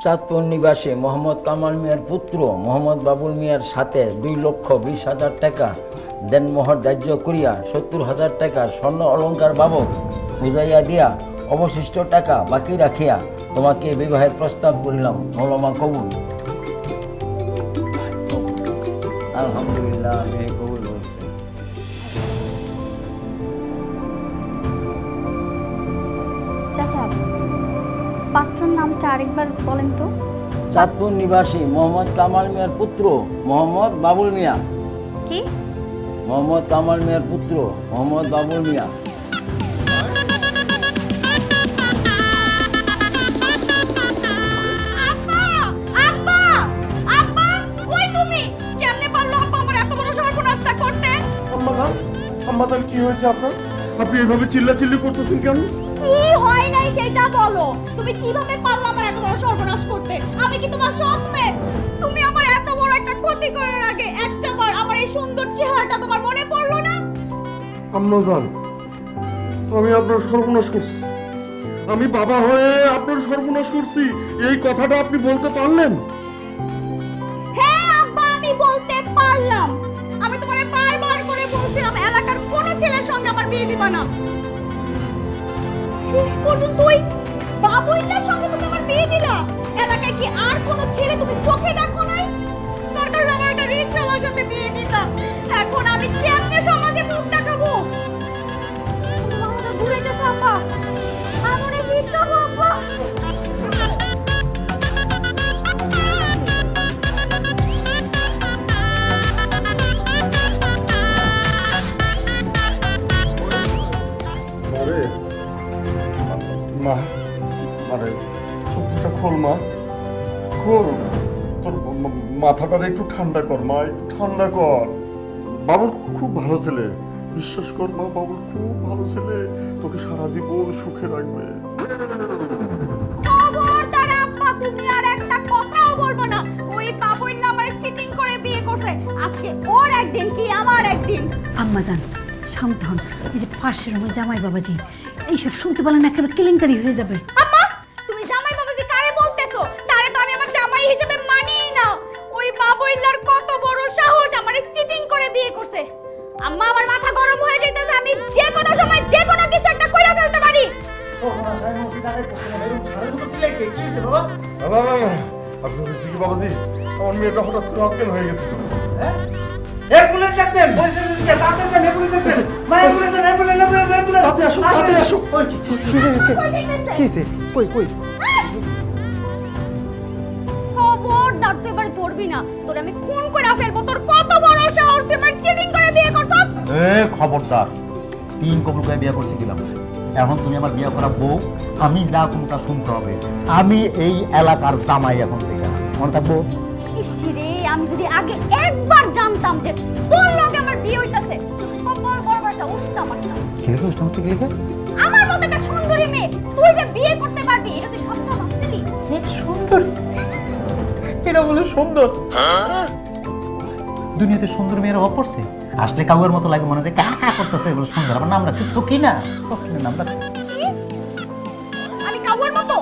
চাঁদপুর নিবাসী মোহাম্মদ কামাল মিয়ার পুত্র মোহাম্মদ বাবুল মিয়ার সাথে 2,20,000 টাকা দেনমোহর ধার্য করিয়া 70,000 টাকার স্বর্ণ অলঙ্কার বাবদ বুঝাইয়া দিয়া অবশিষ্ট টাকা বাকি রাখিয়া তোমাকে বিবাহের প্রস্তাব করিলাম। মৌলামা কবুল। আলহামদুলিল্লাহ, কবুল হয়েছে। চাচা, পাত্রর নামটা আরেকবার বলেন তো। চাঁদপুর নিবাসী মোহাম্মদ কামাল মিয়ার পুত্র মোহাম্মদ বাবুল মিয়া। কি? মোহাম্মদ কামাল মিয়ার পুত্র মোহাম্মদ বাবুল মিয়া। আম্মাজান, কি হয়েছে আপনার? আপনি এভাবে চিল্লাচিল্লি করতেছেন কেন? কি হয় নাই সেটা বলো। তুমি কিভাবে পারলে আমার এত বড় সর্বনাশ করতে? আমি কি তোমার সৎ মেয়ে? তুমি আমার এত বড় একটা ক্ষতি করার আগে একটাবার আমার এই সুন্দর চেহারাটা তোমার মনে পড়লো না? আম্মাজান, আমি আপনার সর্বনাশ করছি। আমি বাবা হয়ে আপনার সর্বনাশ করছি, এই কথাটা আপনি বলতে পারলেন? হ্যাঁ আব্বা, আমি বলতে পারলাম। আমি তোমারে বারবার করে বলছিলাম এলাকার কোন ছেলের সঙ্গে আমার বিয়ে দিবা না। শেষ পর্যন্ত ওই বাবুইটার সঙ্গে তুমি আমার বিয়ে দিলা। এলাকায় কি আর কোন ছেলে তুমি চোখে দেখো নাই? দরকার আমার একটা রিক্সাওয়ালার সাথে বিয়ে দিতা। এখন আমি কেমনে সমাজে মুখ দেখাবো? মাথা ঘুরাইতেছে আব্বা। আমারে ভিক্ষা আব্বা। মা, মানে চোখটা খোল মা, খোল। তোর মাথাটার একটু ঠান্ডা কর মা, একটু ঠান্ডা কর। বাবুল খুব ভালো ছেলে, বিশ্বাস কর মা, বাবুল খুব ভালো ছেলে, তোকে সারা জীবন সুখে রাখবে। খবরদার আব্বা, তুমি আর একটা কথাও বলবো না। ওই বাবুল না আমারে চিটিং করে বিয়ে করছে। আজকে ওর একদিন কি আমার একদিন। আম্মাজান শান্ত হন। এই যে পাশের রুমের জামাই বাবাজি এইসব শুনতে পারলেন একেবারে কেলেঙ্কারি হয়ে যাবে। আম্মা, তুমি জামাই বাবাজি কারে বলতেছো? তারে তো আমি আমার জামাই হিসেবে মানিই না। ওই বাবুইল্লার কত বড় সাহস আমারে চিটিং করে বিয়ে করছে। আম্মা, আমার মাথা গরম হয়ে যাইতেছে। আমি যে কোনো সময় যে কোনো কিছু একটা কইরা ফেলতে পারি। আপনার হয়েছে কি বাবাজি? আমার মেয়েটা হঠাৎ করে অজ্ঞান হয়ে গেছে। খবরদার, তুই এবার ধরবি না। তোর আমি খুন করে ফেলবো। তোর কত বড় সাহস, তুই আমার চিটিং করে বিয়ে করছস? খবরদার, 3 কবুল করে বিয়ে করছিলাম। এখন তুমি আমার বিয়ে করা বউ, আমি যা কোনটা শুনতে হবে। আমি এই এলাকার জামাই এখন থেকে, মনে থাকবো। ইসরে, আমি যদি আগে একবার জানতাম যে তোর লগে আমার বিয়ে হইতাছে, কপাল বড়টা উস্তা মারতাম। কি লিখে উষ্টা হচ্ছে, কি লিখে? আমার মতো একটা সুন্দরী মেয়ে তুই যে বিয়ে করতে পারবি, এটা তুই স্বপ্ন ভাবছিলি? সুন্দর, এটা বলে সুন্দর? দুনিয়াতে সুন্দর মেয়ের অভাব পড়ছে। আসলে কাউয়ের মতো লাগে, মনে হয় কাকা করতেছে বলে সুন্দর। আমার নাম রাখছে সকিনা, সকিনার নাম রাখছে। আমি কাউয়ের মতো?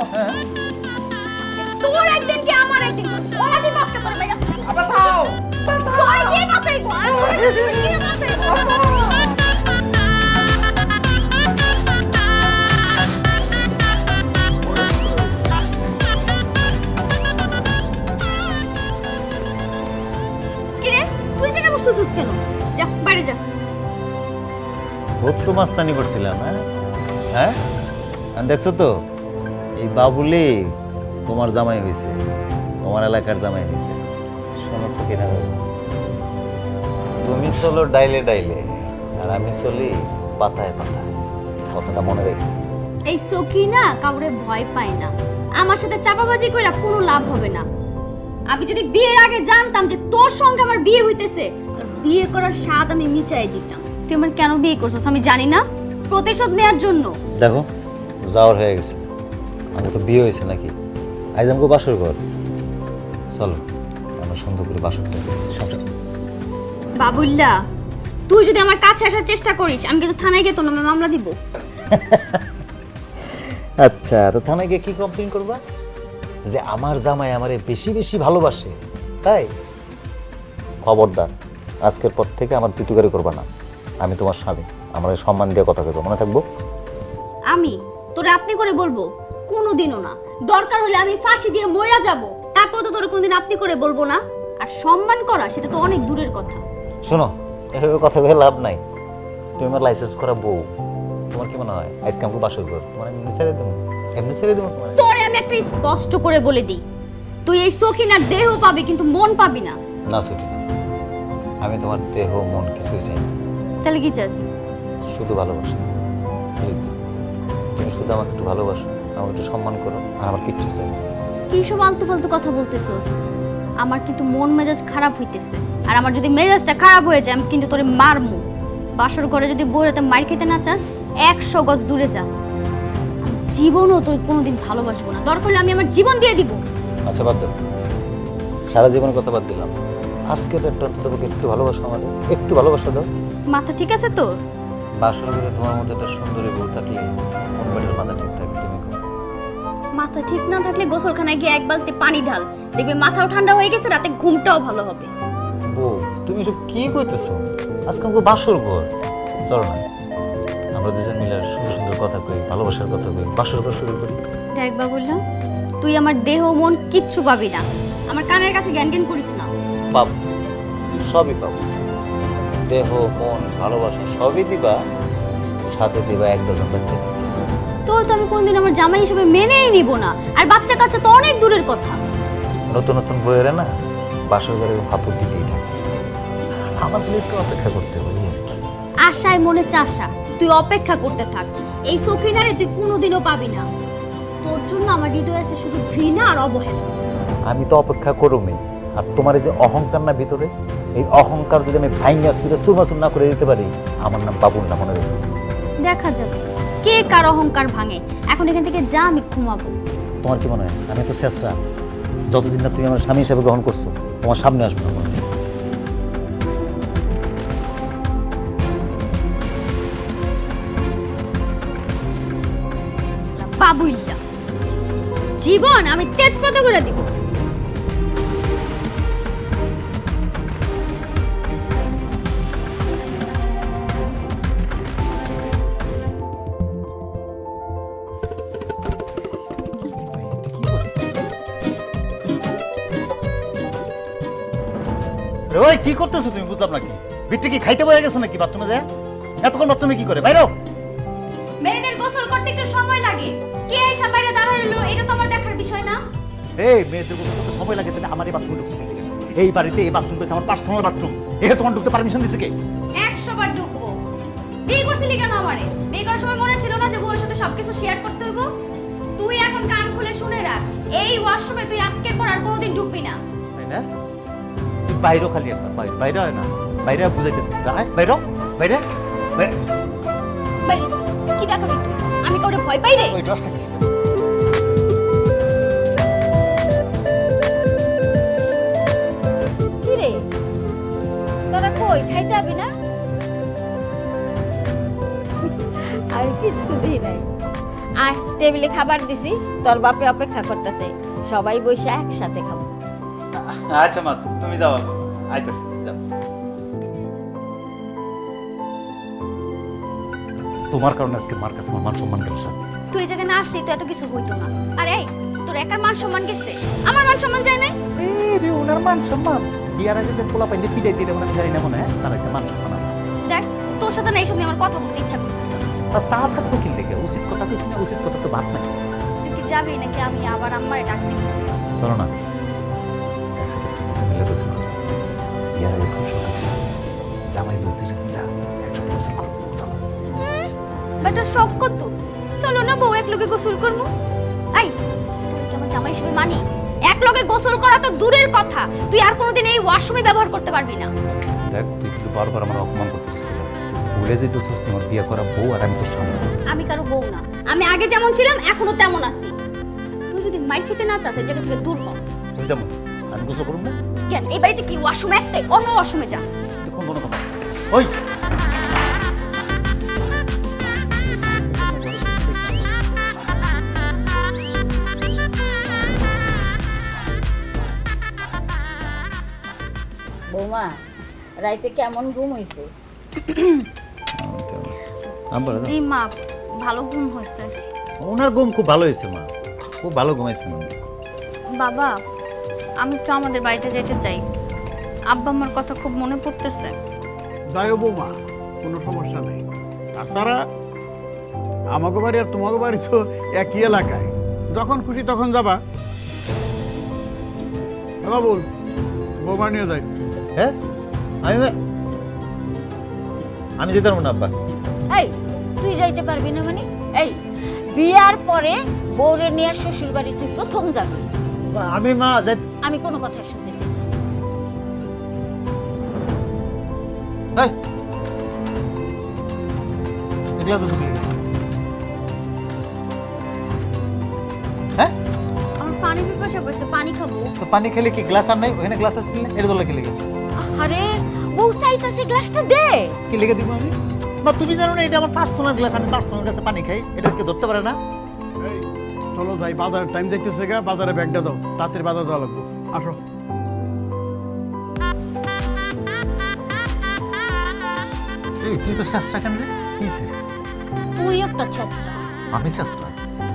তোর একদিন কি আমার একদিন, ওরা কি ভাবতে পারবে না? আবার থাও, তোর কি বাঁচাইবো? কি বাঁচাইবো? কিরে, তুই জায়গা বসতেছিস কেন? যা বাইরে যা। খুব তো মাস্তানি করছিলাম। হ্যাঁ, দেখছো তো এই বাবুলি তোমার জামাই হয়েছে, তোমার এলাকার জামাই হয়েছে। শোনো সকিনা, তুমি চলো ডাইলে ডাইলে, আর আমি চলি পাতায় পাতায়। কথাটা মনে রেখো। এই সকিনা কাউরে ভয় পায় না। আমার সাথে চাপাবাজি কইরা কোনো লাভ হবে না। আমি যদি বিয়ের আগে জানতাম যে তোর সঙ্গে আমার বিয়ে হইতেছে, বিয়ে করার স্বাদ আমি মিটাই দিতাম। তুই আমার কেন বিয়ে করছস আমি জানি না। প্রতিশোধ নেয়ার জন্য। দেখো, যাওয়ার হয়ে গেছে, আমার তো বিয়ে হয়েছে নাকি। আজ আমাকে বাসর ঘর, চলো আমরা সুন্দর করে বাসর যাই। বাবুল্লা, তুই যদি আমার কাছে আসার চেষ্টা করিস, আমি কিন্তু থানায় গিয়ে তোর নামে মামলা দিব। আচ্ছা, তো থানায় গিয়ে কি কমপ্লেইন করবা? যে আমার জামাই আমারে বেশি বেশি ভালোবাসে, তাই খবরদার আজকের পর থেকে আমার তুতুকারি করবা না। আমি তোমার স্বামী, আমার সম্মান দিয়ে কথা কইবো, মনে থাকবো। আমি তোরে আপনি করে বলবো কোনোদিনও না। দরকার হলে আমি ফাঁসি দিয়ে মইরা যাব, তারপর তো তোরে কোনদিন আপনি করে বলবো না। আর সম্মান করা সেটা তো অনেক দূরের কথা। শোনো, এভাবে কথা বলে লাভ নাই। তুমি আমার লাইসেন্স করা বউ, তোমার কি মনে হয় আজকে আমাকে বাসর কর তোমার এমনি ছেড়ে দেবো? এমনি ছেড়ে দেবো তোমার? তোরে আমি একটা স্পষ্ট করে বলে দিই, তুই এই সখিনার দেহ পাবি কিন্তু মন পাবি না। না সখী, আমি তোমার দেহ মন কিছুই চাই না, তাহলে কি চাস? শুধু ভালোবাসা। প্লিজ তুমি শুধু আমাকে একটু ভালোবাসো, আমাকে একটু সম্মান করো, আর আমার কিচ্ছু চাই না। কি সব আলতু ফালতু কথা বলতেছস? আমার কিন্তু মন মেজাজ খারাপ হইতেছে, আর আমার যদি মেজাজটা খারাপ হয়ে যায় আমি কিন্তু তোরে মারমু। বাসর ঘরে যদি বউরাতে মার খেতে না চাস 100 গজ দূরে যা। আমি জীবনও তোর কোনোদিন ভালোবাসবো না, দরকার হলে আমি আমার জীবন দিয়ে দিব। আচ্ছা বাদ দাও, সারা জীবনের কথা বাদ দিলাম, আজকে একটা অন্তত একটু ভালোবাসা, আমাদের একটু ভালোবাসা দাও। মাথা ঠিক আছে তোর? বাসর ঘরে তোমার মতো একটা সুন্দরী বউ থাকলে কোন বাড়ির মাথা ঠিক থাকে? তুমি কও। মাথা ঠিক না থাকলে গোসলখানায় গিয়ে এক বালতি পানি ঢাল, দেখবে মাথাও ঠান্ডা হয়ে গেছে, রাতে ঘুমটাও ভালো হবে। বউ তুমি সব কি কইতেছো? আজকে আমাকে বাসর ঘর, চলো না আমরা দুজন মিলে সুন্দর সুন্দর কথা কই, ভালোবাসার কথা কই, বাসর ঘর শুরু করি। দেখবা বললাম, তুই আমার দেহ মন কিচ্ছু পাবি না। আমার কানের কাছে জ্ঞান জ্ঞান করিস না। পাবো, সবই পাবো, দেহ মন ভালোবাসা সবই দিবা, সাথে দিবা 1 ডজন বাচ্চা। তোর তো আমি কোনদিন আমার জামাই হিসেবে মেনেই নিব না, আর বাচ্চা কাচ্চা তো অনেক দূরের কথা। নতুন নতুন বইয়েরা না বাসর ঘরে হাপুর দিতেই থাকে, আমাদের একটু অপেক্ষা করতে হবে এই আর কি। আশায় মনে চাষা, তুই অপেক্ষা করতে থাক। এই সখিনারে তুই কোনোদিনও পাবি না। তোর জন্য আমার হৃদয়ে আছে শুধু ঘৃণা আর অবহেলা। আমি তো অপেক্ষা করবই, আর তোমার এই যে অহংকার না ভিতরে, এই অহংকার যদি আমি ভাইঙ্গা চুরে চুরমাচুর না করে দিতে পারি, আমার নাম বাবুল না, মনে রেখো। দেখা যাবে কে কার অহংকার ভাঙে। এখন এখান থেকে যা, আমি ঘুমাবো। তোমার কি মনে হয় আমি তো শেষরা? যতদিন না তুমি আমার স্বামী হিসেবে গ্রহণ করছো, তোমার সামনে আসবো না। বাবুইল্লা জীবন আমি তেজপাতা করে দিব। ওই কি করতেছো তুমি? বুঝলাম নাকি, ভিতরে কি খাইতে বয়ে গেছো নাকি বাথরুমে যায়? এতক্ষণ বাথরুমে কি করে? বাইরো। মেয়েদের গোসল করতে একটু সময় লাগে, কে এসে বাইরে দাঁড়ালো এটা তো আমার দেখার বিষয় না। এই মেয়েদের গোসল করতে সময় লাগে, তাহলে আমার এই বাথরুমে ঢুকছে কেন? এই বাড়িতে এই বাথরুম পেয়েছে আমার পার্সোনাল বাথরুম, এখানে তোমার ঢুকতে পারমিশন দিছে কে? 100 বার ঢুকবো। বিয়ে করছিলি কেন আমারে? বিয়ে করার সময় মনে ছিল না যে বউয়ের সাথে সবকিছু শেয়ার করতে হইব? তুই এখন কান খুলে শুনে রাখ, এই ওয়াশরুমে তুই আজকের পর আর কোনোদিন ঢুকবি না। তাই না? তুই বাইরেও খালি একবার, বাইরে হয় না, বাইরে বুঝাইতেছি, বাইরে বাইরে বাইরিস কি দেখাবি তুই? আমি কাউরে ভয় পাই রে? ওই রাস্তা কি? কি রে তোরা কই খাইতে যাবি না? আমি কিচ্ছু দিই নাই। আর টেবিলে খাবার দিছি, তোর বাপে অপেক্ষা করতেছে, সবাই বসে একসাথে খাবো। আচ্ছা মা, তুমি যাও, আইতেছি। তোমার কারণে আজকে মার কাছে আমার মান সম্মান গেল। তুই এই জায়গায় না আসলি তো এত কিছু হইতো না। আরে এই তোর একার মান সম্মান গেছে, আমার মান সম্মান যায় নাই? ওনার মান সম্মান বিয়ার আগে যে পোলা পাইলে পিটাই দিয়ে মনে জানি না, মনে হয় তার আছে মান সম্মান। দেখ তোর সাথে না এইসব নিয়ে আমার কথা বলতে ইচ্ছা করতেছে না। তা থাকবো কি লেগে? উচিত কথা কিছু না, উচিত কথা তো ভাত নাই। তুই কি যাবি নাকি আমি আবার আম্মারে ডাক দিব? চলো না, মিলে বসে বিয়ার আগে খুব শোক আছে, জামাই বই দুজন মিলা একসাথে গোসল করবো। চলো। বেটা শখ কত, চলো না বউ এক লগে গোসল করবো। আই তুই কি আমার জামাই হিসেবে মানি? এক লগে গোসল করা তো দূরের কথা, তুই আর কোনোদিন এই ওয়াশরুমে ব্যবহার করতে পারবি না। দেখ তুই কিন্তু বারবার আমার অপমান করতেছিস, ভুলে যেতেছিস তোমার বিয়ে করা বউ আর আমি তোর সামনে। আমি কারো বউ না, আমি আগে যেমন ছিলাম এখনো তেমন আছি। তুই যদি মার খেতে না চাস এই জায়গা থেকে দূর হ। তুই যেমন আমি গোসল করবো না? কেন এই বাড়িতে কি ওয়াশরুম একটাই? অন্য ওয়াশরুমে যা। তুই কোন ধরনের কথা? ওই বৌমা রাইতে কেমন ঘুম হইছে? আব্বা জি মা, ভালো ঘুম হয়েছে। ওনার ঘুম খুব ভালো হয়েছে মা, খুব ভালো ঘুমাইছে মা। বাবা, আমি তো আমাদের বাড়িতে যেতে চাই। আব্বা আমার কথা খুব মনে পড়তেছে। যাইও বৌমা, কোনো সমস্যা নেই। তাছাড়া আমাকে বাড়ি আর তোমাকে বাড়ি তো একই এলাকায়, যখন খুশি তখন যাবা। বাবুল, বৌমা নিয়ে যাই। হ্যাঁ আমি যেতে পারবো না আব্বা। এই তুই যাইতে পারবি না মানে? এই বিয়ার পরে বউরে নিয়ে শ্বশুর বাড়ি তুই প্রথম যাবি। আমি মা আমি কোনো কথা শুনতেছি না। হ্যাঁ আমার পানি পিপাসা পেয়েছে, পানি খাবো। তো পানি খেলে কি গ্লাস আর নাই? ওখানে গ্লাস আছে না, এর দলে কি লিখে? আরে বউ চাইতাছে গ্লাসটা দে। কি লিখে দিব আমি? মা তুমি জানো না এটা আমার পার্সোনাল গ্লাস, আমি পার্সোনাল কাছে পানি খাই, এটা কি ধরতে পারে না? এই চলো যাই, বাজারের টাইম দেখতেছে গা, বাজারে ব্যাগটা দাও, তাড়াতাড়ি বাজার দেওয়া লাগবে। আসো। এই তুই তো শাস্ত্রা কেন রে? কিসে? তুই একটা ছেঁচড়া। আমি শাস্ত্রা?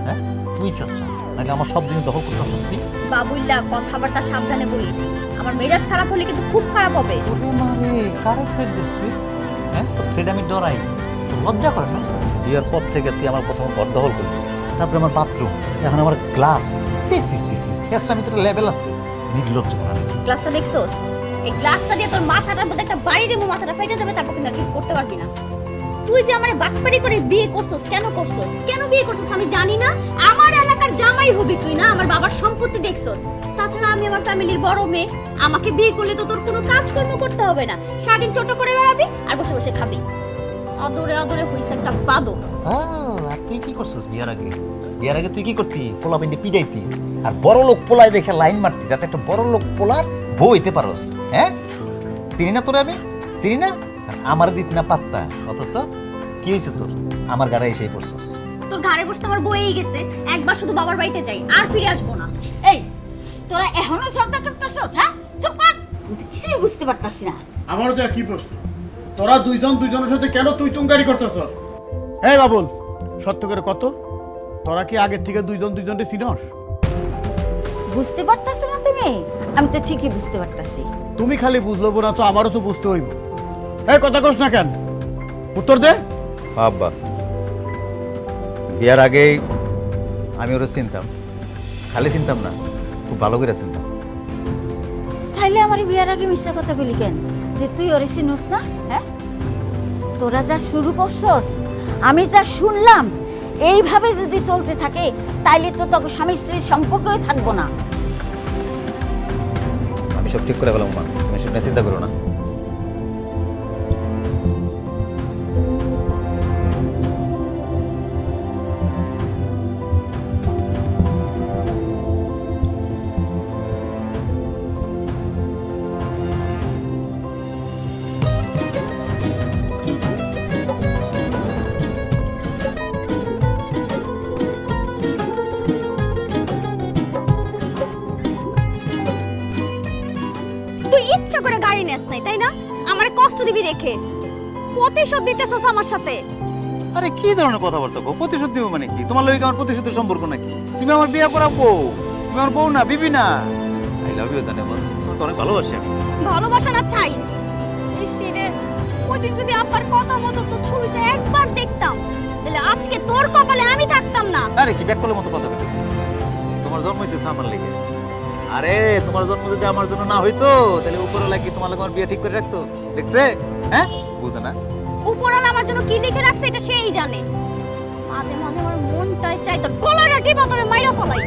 হ্যাঁ তুই শাস্ত্রা, নাকি আমার সব জিনিস দখল করতেছিস তুই? বাবুল্লা, কথাবার্তা সাবধানে বলিস। আমার মেজাজ খারাপ হলে কিন্তু খুব খারাপ হবে। ওরে মারে, কারে থ্রেড দিস তুই? হ্যাঁ তোর থ্রেড আমি ডরাই, তোর লজ্জা করে না? বিয়ের পর থেকে তুই আমার প্রথম ঘর দখল করবি, তারপরে আমার বাথরুম, এখন আমার গ্লাস। সি সি সি সি শেষরা আমি তোর লেভেল আছে, নির্লজ্জ করা। গ্লাসটা দেখছোস? এই গ্লাসটা দিয়ে তোর মাথাটার মধ্যে একটা বাড়ি দেবো, মাথাটা ফেটে যাবে, তারপর কিন্তু আর কিছু করতে পারবি না। তুই যে আমার বাটপাড়ি করে বিয়ে করছস, কেন করছস? কেন বিয়ে করছস আমি জানি না। আমার এলাকার জামাই হবি তুই না, আমার বাবার সম্পত্তি দেখছস। তাছাড়া আমি আমার ফ্যামিলির বড় মেয়ে, আমাকে বিয়ে করলে তো তোর কোনো কাজকর্ম করতে হবে না। সারাদিন টোটো করে বেড়াবি আর বসে বসে খাবি। আদরে আদরে হইছে একটা বাদর। আর তুই কি করছিস বিয়ার আগে? বিয়ার আগে তুই কি করতি? পোলা পিন্ডে পিটাইতি আর বড় লোক পোলায় দেখে লাইন মারতি, যাতে একটা বড় লোক পোলার বউ হইতে পারস। হ্যাঁ চিনি না তোরে আমি, চিনি না? আর আমার দিত না পাত্তা, অথচ কি হয়েছে তোর? আমার গাড়ি এসেই পড়ছস। তোর ঘরে বসতে আমার বইই গেছে, একবার শুধু বাবার বাড়িতে যাই আর ফিরে আসবো না। এই তোরা এখনো ঝগড়া করতেছ? হ্যাঁ চুপ কর, আমি তো কিছুই বুঝতে পারতাছি না। আমারও তো একই প্রশ্ন, তোরা দুইজনের সাথে কেন তুই তুঙ্গারি করতেছ? এই বাবুল, সত্য করে কত, তোরা কি আগের থেকে দুইজনকে চিনস? বুঝতে পারতাছ না তুমি? আমি তো ঠিকই বুঝতে পারতাছি। তুমি খালি বুঝলো না তো আমারও তো বুঝতে হইব। এই কথা কস না কেন, উত্তর দে। আব্বা বিয়ার আগেই আমি ওরা চিনতাম, খালি চিনতাম না, খুব ভালো করে চিনতাম। তাইলে আমার বিয়ার আগে মিথ্যা কথা বলি কেন যে তুই ওরে চিনোস না? হ্যাঁ তোরা যা শুরু করছস, আমি যা শুনলাম, এইভাবে যদি চলতে থাকে তাইলে তো তোকে স্বামী স্ত্রীর সম্পর্কই থাকবো না। আমি সব ঠিক করে গেলাম মা, তুমি সেটা চিন্তা করো না। তুই ইচ্ছা করে গাড়ি নেস নাই, তাই না? আমার কষ্ট দিবি দেখে প্রতিশোধ দিতেছস আমার সাথে। আরে কি ধরনের কথাবার্তা গো? প্রতিশোধ দিব মানে কি? তোমার লইকে আমার প্রতিশোধের সম্পর্ক নাকি? তুমি আমার বিয়ে করা বউ, তুমি আমার বউ না, বিবি না। আই লাভ ইউ জানে বল, তোমাকে অনেক ভালোবাসি আমি। ভালোবাসা না চাই। এই সিনে ওইদিন যদি আব্বার কথা মতো তোর ছবিটা একবার দেখতাম, তাহলে আজকে তোর কপালে আমি থাকতাম না। আরে কি ব্যাককলের মতো কথা কইতেছ? তোমার জন্ম হইতেছে আমার লেগে। আরে তোমার জন্ম যদি আমার জন্য না হইতো, তাহলে উপরে লাগি তোমার লগে আমার বিয়ে ঠিক করে রাখতো। দেখছে? হ্যাঁ বুঝে না? উপরওয়ালা আমার জন্য কি লিখে রাখছে এটা সেই জানে। মাঝে মাঝে আমার মনটাই চাই তোর গলাটা টিপা তোরে মাইরা ফেলাই,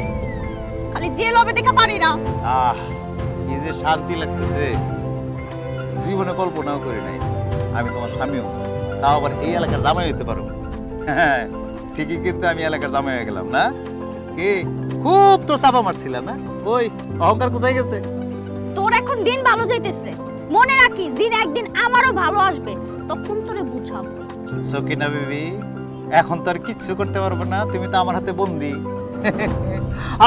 খালি যে লবে দেখা পারি না। কি যে শান্তি লাগতেছে, জীবনে কল্পনাও করি নাই আমি তোমার স্বামীও, তাও আবার এই এলাকার জামাই হইতে পারো। হ্যাঁ ঠিকই, কিন্তু আমি এলাকার জামাই হয়ে গেলাম না? কি খুব তো চাপা মারছিল না? ওই অহংকার কোথায় গেছে? তোর এখন দিন ভালো যাইতেছে, মনে রাখিস দিন একদিন আমারও ভালো আসবে, তখন তোরে বুঝাবো। সকিনা বিবি, এখন তো আর কিচ্ছু করতে পারবো না, তুমি তো আমার হাতে বন্দি।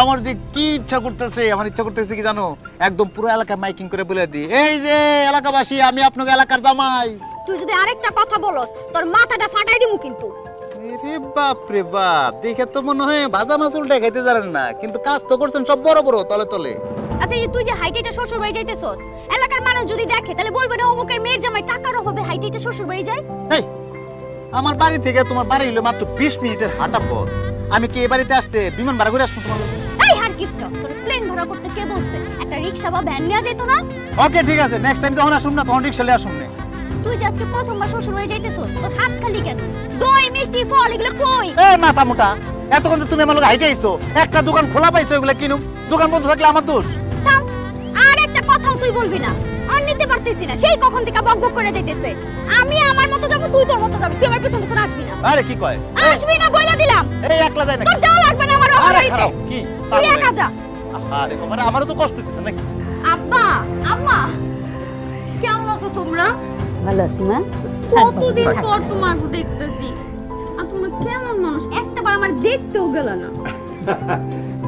আমার যে কি ইচ্ছা করতেছে, আমার ইচ্ছা করতেছে কি জানো, একদম পুরো এলাকা মাইকিং করে বলে দিই, এই যে এলাকাবাসী, আমি আপনাকে এলাকার জামাই। তুই যদি আরেকটা কথা বলস তোর মাথাটা ফাটাই দিমু কিন্তু। রে বাপ রে বাপ, দেখে তো মনে হয় ভাজা মাছ উল্টে খাইতে জানেন না, কিন্তু কাজ তো করছেন সব বড় বড় তলে তলে। আচ্ছা এই তুই যে হাইটেটা শ্বশুর বাড়ি যাইতেছস, এলাকার মানুষ যদি দেখে তাহলে বলবে না অমুকের মেয়ের জামাই টাকার অভাবে হাইটেটা শ্বশুর বাড়ি যায়। এই, আমার বাড়ি থেকে তোমার বাড়ি হলো মাত্র 20 মিনিটের হাঁটা পথ। আমি কি এই বাড়িতে আসতে বিমান ভাড়া করে আসবো তোমার? এই হার গিফট তোর প্লেন ভাড়া করতে কে বলছে? একটা রিকশা বা ভ্যান নিয়ে যেত না? ওকে ঠিক আছে, নেক্সট টাইম যখন আসুন না তখন রিক্সা নিয়ে আসুন না। তুই যে আজকে প্রথমবার শ্বশুর বাড়ি যাইতেছস, তোর হাত খালি কেন? দই মিষ্টি ফল এগুলো কই? এই মাথা মোটা, এতক্ষণ যে তুমি আমার লগে হাইটে আইছো, একটা দোকান খোলা পাইছো, এগুলা কিনুম? দোকান বন্ধ থাকলে আমার দোষ? থাম, আর একটা কথাও তুই বলবি না। আর নিতে পারতেছি না, সেই কখন থেকে বকবক করে যাইতেছে। আমি আমার মতো যাব, তুই তোর মতো যাবি, তুই আমার পিছন পিছন আসবি না। আরে কি কয়? আসবি না বইলা দিলাম। এই একলা যায় না? তোর যাওয়া লাগবে না আমার আরে বাড়িতে। খারাপ কি? তুই একা যা। আরে বাবা, আমারও তো কষ্ট হচ্ছে নাকি? আব্বা, আম্মা, কেমন আছো তোমরা? ভালো আছি মা। কতদিন পর তোমাকে দেখতেছি। আর তোমরা কেমন মানুষ, একটাবার আমার দেখতেও গেল না।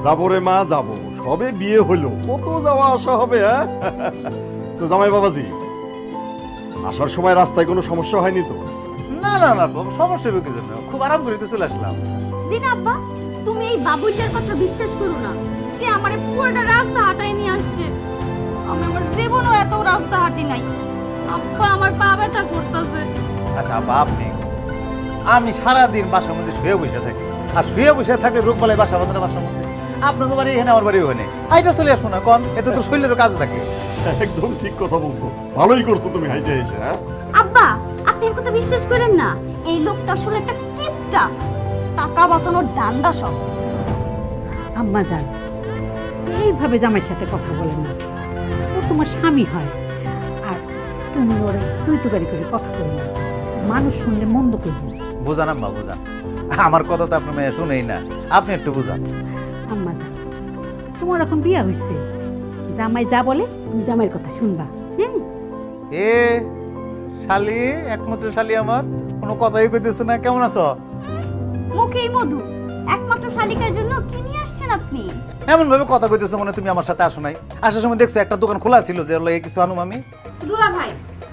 যাবো রে মা, যাবো। সবে বিয়ে হলো, কত যাওয়া আসা হবে। হ্যাঁ তো জামাই বাবাজি, আসার সময় রাস্তায় কোনো সমস্যা হয়নি তো? না না না বাবা, সমস্যা হবে কিছু না, খুব আরাম করে তো চলে আসলাম। জি না আব্বা, তুমি এই বাবুইটার কথা বিশ্বাস করো না। সে আমারে পুরোটা রাস্তা হাঁটায় নিয়ে আসছে। আমি আমার জীবনও এত রাস্তা হাঁটি নাই। আব্বা আমার পা ব্যথা করতেছে। আচ্ছা আব্বা, আমি সারাদিন বাসার মধ্যে শুয়ে বসে থাকি, আর শুয়ে বসে থাকলে রোগ বলে বাসা বাঁধে বাসার মধ্যে। আপনাদের বাড়ি এখানে, আমার বাড়ি ওখানে, আইটা চলে আসবো না কন? এতে তো শরীরেরও কাজ থাকে। একদম ঠিক কথা বলছো, ভালোই করছো তুমি হাইটে এসে। হ্যাঁ আব্বা, আপনি এর কথা বিশ্বাস করেন না। এই লোকটা আসলে একটা কিপটা, টাকা বাঁচানোর ধান্দা সব। আম্মা যান, এইভাবে জামাইয়ের সাথে কথা বলেন না। ও তোমার স্বামী হয়, আর তুমি ওরে তুই তুকারি করে কথা বলো না। মানুষ শুনলে মন্দ করবে। বুঝান আম্মা, বুঝান। আমার কথা তো আপনার মেয়ে শুনেই না, আপনি একটু বুঝান। আম্মা যান, তোমার এখন বিয়া হয়েছে, জামাই যা বলে তুমি জামাইয়ের কথা শুনবা। হ্যাঁ, এ শালি, একমাত্র শালি আমার, কোনো কথাই কইতেছে না। কেমন আছো? মুখেই মধু। একমাত্র শালিকার জন্য কি নিয়ে আসছেন আপনি? এমন ভাবে কথা কইতেছো মনে হয় তুমি আমার সাথে আসো নাই। আসার সময় দেখছো একটা দোকান খোলা ছিল, যে লাগে কিছু আনুম আমি। দুলা ভাই,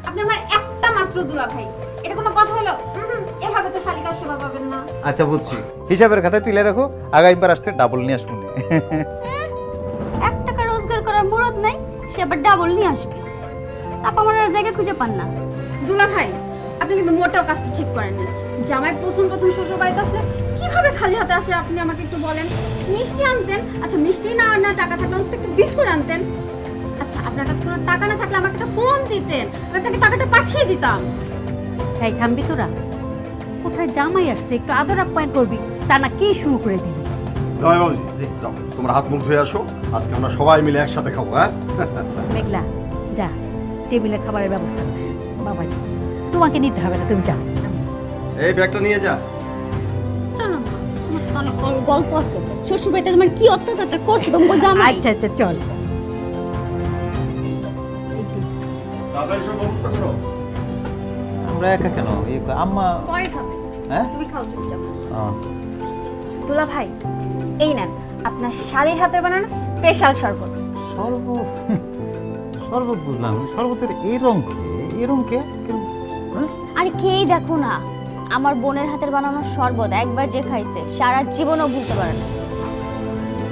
আপনি আমার একটা মাত্র দুলা ভাই, এটা কোনো কথা হলো? এভাবে তো শালিকার সেবা পাবেন না। আচ্ছা বুঝছি, হিসাবের খাতায় তুলে রাখো, আগামীবার আসতে ডাবল নিয়ে আসবো। 1 টাকা রোজগার করার মুরত নাই, সে আবার ডাবল নিয়ে আসবে। চাপা মারার জায়গা খুঁজে পান না। দুলা ভাই, আপনি কিন্তু মোটেও কাজটা ঠিক করেন না। জামাই প্রথম শ্বশুর বাড়িতে আসলে কিভাবে খালি হাতে আসে আপনি আমাকে একটু বলেন। মিষ্টি আনতেন, আচ্ছা মিষ্টি না না টাকা থাকলে অন্তত একটু বিস্কুট আনতেন। আচ্ছা আপনার কাছে কোনো টাকা না থাকলে আমাকে একটা ফোন দিতেন, আমি আপনাকে টাকাটা পাঠিয়ে দিতাম। তাই থামবি তোরা? কোথায় জামাই আসছে, একটু আদর আপ্যায়ন করবি, তা না কি শুরু করে দিবি? জামাই বাবাজি, যাও তোমরা হাত মুখ ধুয়ে আসো, আজকে আমরা সবাই মিলে একসাথে খাবো। হ্যাঁ মেঘলা, যা টেবিলে খাবারের ব্যবস্থা কর। বাবাজি, তোমাকে নিতে হবে না, তুমি যাও। এই ব্যাগটা নিয়ে যা। চলো মা, তোমার সাথে অনেক গল্প আছে। শ্বশুর বাড়িতে তোমার কি অত্যাচারটা করছে তোমার জামাই। আচ্ছা আচ্ছা, চল। তাড়াতাড়ি সব ব্যবস্থা করো। আমরা একা কেন? আম্মা। পরে খাবে, হ্যাঁ তুমি খাও চুপচাপ। দুলা ভাই, এই নেন আপনার শাড়ির হাতে বানানো স্পেশাল শরবত। শরবত বুঝলাম, শরবতের এই রং কে? আরে খেয়েই দেখো না, আমার বোনের হাতের বানানো শরবত একবার যে খাইছে সারা জীবনও ভুলতে পারে না।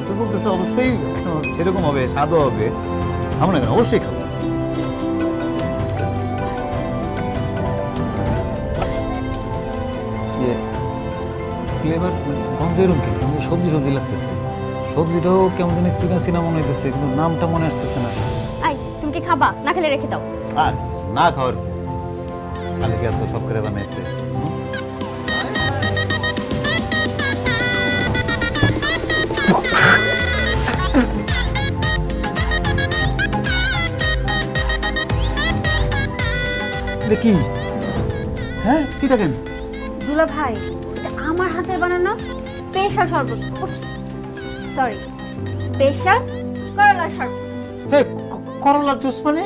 তো বলতেছে অবশ্যই সেরকম হবে, স্বাদও হবে। আমরা কেন, অবশ্যই খাবো। ফ্লেভার গন্ধ এরকম কেন? সবজি লাগতেছে, সবজিটাও কেমন জানি চিনা মনে হইতেছে, কিন্তু নামটা মনে আসতেছে না। আই তুমি কি খাবা? না খেলে রেখে দাও। আর না খাওয়ার কালকে এত সব করে বানাইছে। কি? হ্যাঁ কি দেখেন? দুলা ভাই, এটা আমার হাতে বানানো স্পেশাল শরবত। সরি, স্পেশাল করলার শরবত। করলা জুস মানে?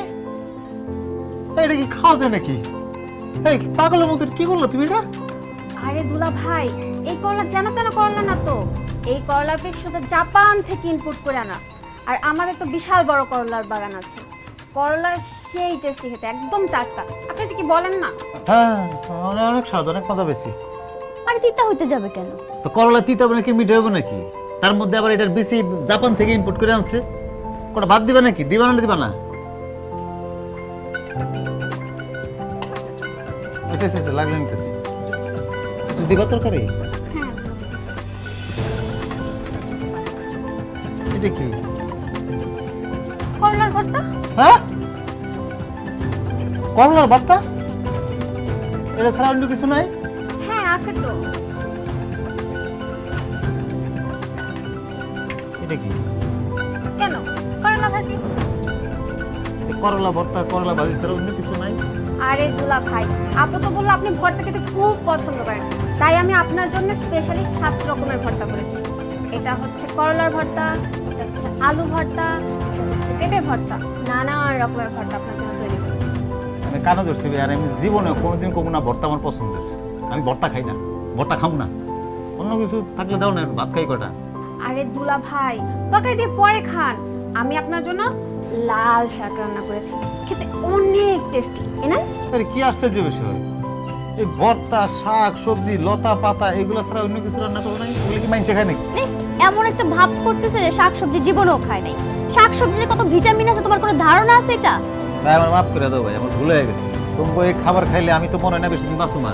এটা কি খাওয়া যায় নাকি? এই পাগলের মতো কি করলো তুমি এটা? আরে দুলা ভাই, এই করলা জানো তেন করলা না তো, এই করলা পিস শুধু জাপান থেকে ইম্পোর্ট করে আনা। আর আমাদের তো বিশাল বড় করলার বাগান আছে। করলা সেই টেস্টি খেতে, একদম টাটকা। আপনি যে কি বলেন না? হ্যাঁ, অনেক স্বাদ, অনেক মজা বেশি। আরে তিতা হইতে যাবে কেন? তো করলা তিতা হবে নাকি মিঠে হবে নাকি? তার মধ্যে আবার এটার বেশি জাপান থেকে ইম্পোর্ট করে আনছে। কোটা বাদ দিবা নাকি? দিবা না দিবা না? আচ্ছা আচ্ছা লাগলে নিতেছি। কিছু দিবা তরকারি? এটা কি? করলার ভর্তা। হ্যাঁ, করলার ভর্তা? এটা ছাড়া অন্য কিছু নাই? হ্যাঁ আছে তো। এটা কি? কেন? করলা ভাজি। এটা করলা ভর্তা, করলা ভাজি ছাড়া অন্য কিছু নাই? আরে দুলা ভাই, আপু তো বললো আপনি ভর্তা খেতে খুব পছন্দ করেন, তাই আমি আপনার জন্য স্পেশালি 7 রকমের ভর্তা করেছি। এটা হচ্ছে করলার ভর্তা, এটা হচ্ছে আলু ভর্তা, এটা হচ্ছে পেঁপে ভর্তা, নানা রকমের ভর্তা আপনার জন্য তৈরি করেছি। আমি কানা ধরছি আর আমি জীবনে কোনোদিন কমু না ভর্তা আমার পছন্দের। আমি ভর্তা খাই না, ভর্তা খাও না। অন্য কিছু থাকলে দাও না, ভাত খাই কটা। আরে দুলা ভাই, তরকারি দিয়ে পরে খান। আমি আপনার জন্য লাল শাক রান্না করেছি, খেতে অনেক টেস্টি। এনা আরে কি আশ্চর্য বিষয়, এই ভর্তা, শাক, সবজি, লতা পাতা এগুলো ছাড়া অন্য কিছু রান্না করো নাই? এগুলো কি মানুষে খায় নাকি? এমন একটা ভাব করতেছে যে শাকসবজি জীবনেও খায় নাই। শাকসবজিতে কত ভিটামিন আছে তোমার কোনো ধারণা আছে এটা? ভাই আমার মাফ করে দাও ভাই, আমার ভুল হয়ে গেছে। তোমাকে এই খাবার খাইলে আমি তো মনে হয় না বেশি দিন বাঁচবো না।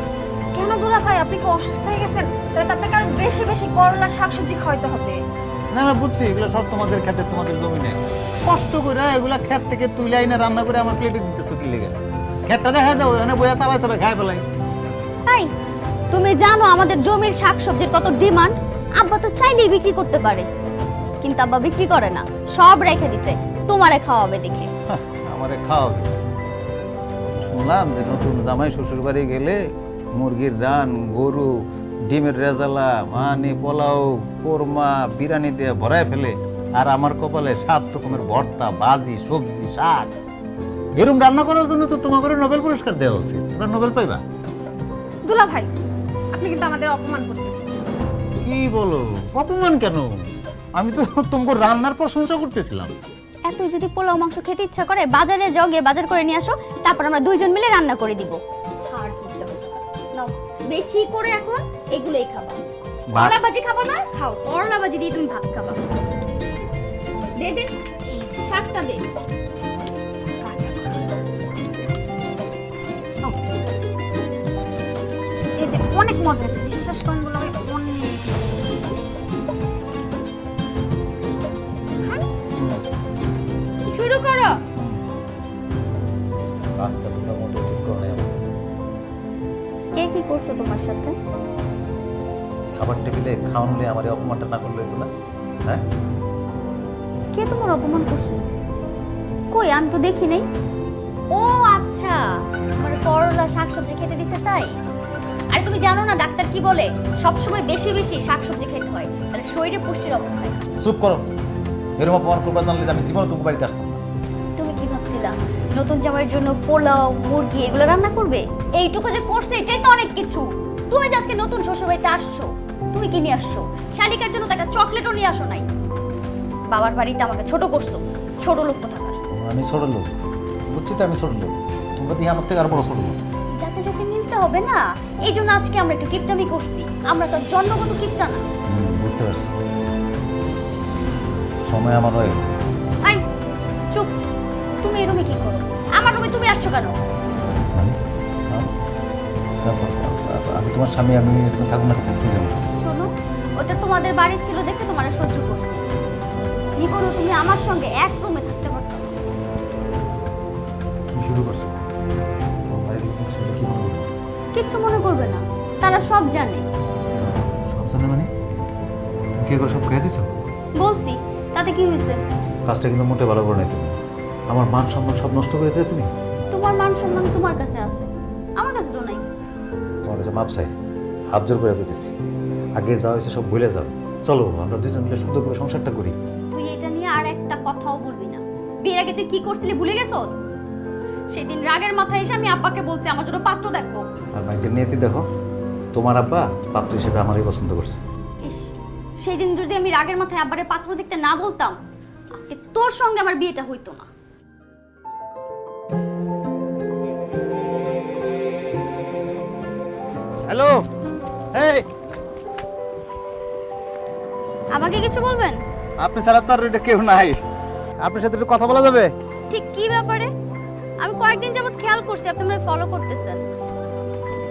কেন দুলা ভাই, আপনি কি অসুস্থ হয়ে গেছেন? তাহলে তো আপনাকে আরো বেশি বেশি করলা শাকসবজি খাওয়াইতে হবে। না না বুঝছি, এগুলো সব তোমাদের খেতে, তোমাদের জমিনে কষ্ট করে এগুলা ক্ষেত থেকে তুলে আইনা রান্না করে আমার প্লেটে দিতেছো কি লেগে? ক্ষেতটা দেখা দাও, এখানে বইয়া চাবাই চাবাই খাই ফেলাই। তাই তুমি জানো আমাদের জমির শাকসবজির কত ডিমান্ড? আব্বা তো চাইলেই বিক্রি করতে পারে, কিন্তু আব্বা বিক্রি করে না, সব রেখে দিছে তোমারে খাওয়াবে দেখে। আমারে খাওয়াবে। শুনলাম যে নতুন জামাই শ্বশুর বাড়ি গেলে মুরগির রান, গরু, ডিমের রেজালা, মানে পোলাও, কোরমা, বিরিয়ানি দিয়ে ভরায় ফেলে। আর আমার কপালে 7 রকমের ভর্তা, ভাজি, সবজি, শাক। এরকম রান্না করার জন্য তো তোমাকে নোবেল পুরস্কার দেওয়া উচিত, তোমরা নোবেল পাইবা। দুলা ভাই, আপনি কিন্তু আমাদের অপমান করতেছেন। কি বলো? অপমান কেন? আমি তো তোমাকে রান্নার প্রশংসা করতেছিলাম। এত যদি পোলাও মাংস খেতে ইচ্ছা করে বাজারে যাও, গিয়ে বাজার করে নিয়ে আসো, তারপর আমরা দুইজন মিলে রান্না করে দিব। আর কিটা নাও বেশি করে এখন এগুলোই খাবা। করলা ভাজি খাবা না? খাও, করলা ভাজি দিয়ে তুমি ভাত খাবা। দে দে, এই শাকটা দে। এই যে অনেক মজা আছে, বিশ্বাস করেন বলে অনেক। শুরু করো। কাজটা তোমরা মোটেও ঠিক করো নাই। কে কি করছো তোমার সাথে? খাবার টেবিলে খাওয়ানলে আমার এই অপমানটা না করলে হতো না? হ্যাঁ, কে তোমার অপমান করছে? কই, আমি তো দেখি নাই। ও আচ্ছা, মানে করলা শাকসবজি খেতে দিছে তাই? আরে তুমি জানো না ডাক্তার কি বলে? সবসময় বেশি বেশি শাকসবজি খেতে হয়, তাহলে শরীরে পুষ্টির অভাব হয়। চুপ করো। এরকম অপমান করবা জানলে যে আমি জীবনে তোমার বাড়িতে আসতাম না। তুমি কি ভাবছিলা নতুন জামাইয়ের জন্য পোলাও, মুরগি এগুলো রান্না করবে? এইটুকু যে করছে এটাই তো অনেক কিছু। তুমি যে আজকে নতুন শ্বশুরবাড়িতে আসছো, তুমি কি নিয়ে আসছো? শালিকার জন্য তো একটা চকলেটও নিয়ে আসো নাই। বাবার বাড়িতে আমাকে ছোট করছো, ছোট লোক তো থাকার। আমি ছোট লোক, বুঝছি তো আমি ছোট লোক। তোমরা দিয়ে আমার থেকে আরো বড় ছোট লোক। যাতে যাতে মিলতে হবে না, এই জন্য আজকে আমরা একটু কিপটামি করছি। আমরা তো জন্মগত কিপটা না। বুঝতে পারছি, সময় আমার হয়ে গেল। আই চুপ, তুমি এই রুমে কি করো? আমার রুমে তুমি আসছো কেন? আমি তোমার স্বামী, আমি এরকম থাকবো না কি জানো? শোনো, ওটা তোমাদের বাড়ি ছিল দেখে তোমার সহ্য করছি। জীবনও তুমি আমার সঙ্গে এক রুমে থাকতে পারতো না। কি শুরু করছো? তোমার বাড়ির লোক শুনলে কি মনে করবে? কিচ্ছু মনে করবে না, তারা সব জানে। সব জানে মানে? তুমি কি করে সব খেয়ে দিছো? বলছি, তাতে কি হয়েছে? কাজটা কিন্তু মোটে ভালো করে নাই তুমি। আমার মান সম্মান সব নষ্ট করে দিলে তুমি। তোমার মান সম্মান তোমার কাছে আছে, আমার কাছে তো নাই। তোমার কাছে মাপ চাই, হাত জোর করে বলতেছি। আগে যা হয়েছে সব ভুলে যাও। চলো আমরা দুজন মিলে সুন্দর করে সংসারটা করি। তুই এটা নিয়ে আর একটা কথাও বলবি না। বিয়ের আগে তুই কি করছিলি ভুলে গেছস? সেদিন রাগের মাথায় এসে আমি আব্বাকে বলছি আমার জন্য পাত্র দেখো। আর ব্যাংকের নিয়তি দেখো, তোমার আব্বা পাত্র হিসেবে আমারই পছন্দ করছে। ইস, সেই দিন যদি আমি রাগের মাথায় আব্বারে পাত্র দেখতে না বলতাম, আজকে তোর সঙ্গে আমার বিয়েটা হইতো না। হ্যালো, এই আমাকে কিছু বলবেন? আপনি ছাড়া তো আর এটা কেউ নাই। আপনার সাথে একটু কথা বলা যাবে? ঠিক কি ব্যাপারে? আমি কয়েকদিন যাবত খেয়াল করছি আপনি আমাকে ফলো করতেছেন।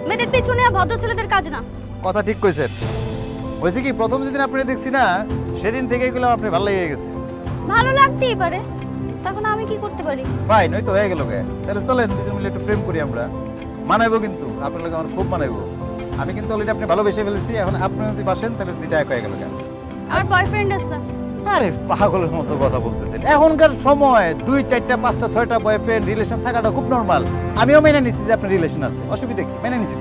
মেয়েদের পিছনে ভদ্র ছেলেদের কাজ না। কথা ঠিক কইছেন। হয়েছে কি, প্রথম যেদিন আপনি দেখছি না, সেদিন থেকে এগুলো আপনি ভালো লেগে গেছে। ভালো লাগতেই পারে, তখন আমি কি করতে পারি? ফাইন, ওই তো হয়ে গেল গে। তাহলে চলেন দুজন মিলে একটু প্রেম করি আমরা। মানাইবো কিন্তু, আপনার লোক আমার খুব মানাইবো। আমি কিন্তু অলরেডি আপনি ভালোবেসে ফেলেছি, এখন আপনি যদি বাসেন তাহলে দুইটা এক হয়ে গেল কেন? আমার বয়ফ্রেন্ড আছে। আরে পাগলের মতো কথা বলতেছেন। এখনকার সময় 2, 4, 5, 6টা বয়ফ্রেন্ড রিলেশন থাকাটা খুব নরমাল। আমিও মেনে নিচ্ছি যে আপনার রিলেশন আছে, অসুবিধা কি? মেনে নিচ্ছি।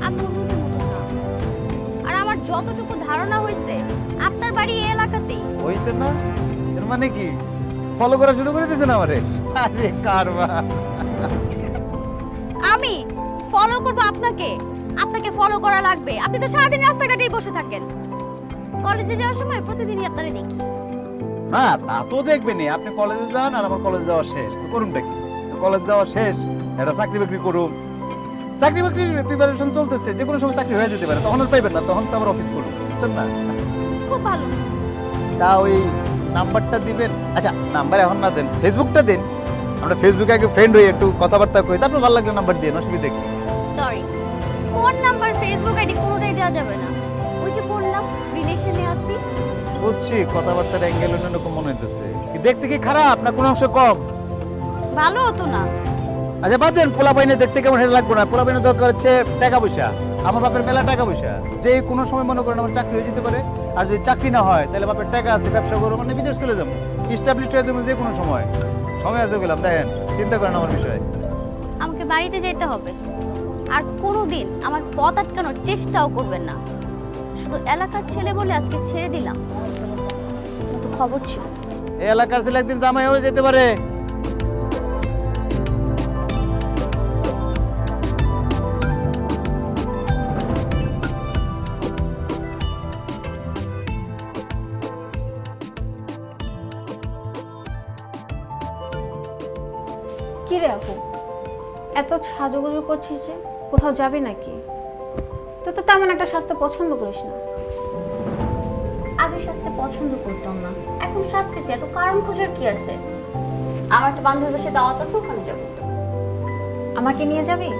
আমি অন্যদের মতো না। আর আমার যতটুকু ধারণা হয়েছে আপনার বাড়ি এই এলাকাতেই। হয়েছে না? এর মানে কি ফলো করা শুরু করে দিয়েছেন আমারে? আরে কারবা, আমি ফলো করব আপনাকে? আপনাকে ফলো করা লাগবে? আপনি তো সারাদিন রাস্তাঘাটেই বসে থাকেন। কলেজে যাওয়ার সময় প্রতিদিনই আপনারে দেখি। না তা তো দেখবেনই। আপনি কলেজে যান আর আমার কলেজ যাওয়া শেষ, তো করুনটা কি? কলেজ যাওয়া শেষ, একটা চাকরি বাকরি করুন। চাকরি বাকরির প্রিপারেশন চলতেছে, যে কোনো সময় চাকরি হয়ে যেতে পারে, তখন আর পাইবেন না, তখন তো আমার অফিস করুন, বুঝছেন না? খুব ভালো। তা ওই নাম্বারটা দিবেন? আচ্ছা নাম্বার এখন না দেন, ফেসবুকটা দিন। আমরা ফেসবুকে আগে ফ্রেন্ড হই, একটু কথাবার্তা কই, তারপর ভালো লাগলে নাম্বার দিয়ে অসুবিধা কি? Sorry, phone number, Facebook ID কোনোটাই দেওয়া যাবে না। ওই যে বললাম রিলেশনে আছি। বুঝছি, কথাবার্তার অ্যাঙ্গেল অন্যরকম মনে হইতেছে। কি দেখতে কি খারাপ না কোনো অংশ কম? ভালো হতো না? আচ্ছা বাদ দেন, পোলা পাইনে দেখতে কেমন সেটা লাগবে না। পোলা পাইনে দরকার হচ্ছে টাকা পয়সা। আমার বাপের মেলা টাকা পয়সা, যে কোনো সময় মনে করেন আমার চাকরি হয়ে যেতে পারে। আর যদি চাকরি না হয় তাহলে বাপের টাকা আছে, ব্যবসা করবো, মানে বিদেশ চলে যাবো, ইস্টাবলিশ হয়ে যাবো যে কোনো সময়। সময় আছে গেলাম, দেখেন চিন্তা করেন আমার বিষয়ে। আমাকে বাড়িতে যেতে হবে, আর কোনোদিন আমার পথ আটকানোর চেষ্টাও করবেন না। শুধু এলাকার ছেলে বলে আজকে ছেড়ে দিলাম, তো খবর ছিল। এই এলাকার ছেলে একদিন জামাই হয়ে যেতে পারে। কি রে আপু, এত সাজুগুজু করছিস যে? কোথাও যাবি নাকি? তুই তো তেমন একটা সাজতে পছন্দ করিস না। আগে সাজতে পছন্দ করতাম না, এখন সাজতেছি। এত কারণ খোঁজার কি আছে? আমার একটা বান্ধবীর বাসায় দাওয়াত আছে, ওখানে যাবো। আমাকে নিয়ে যাবি?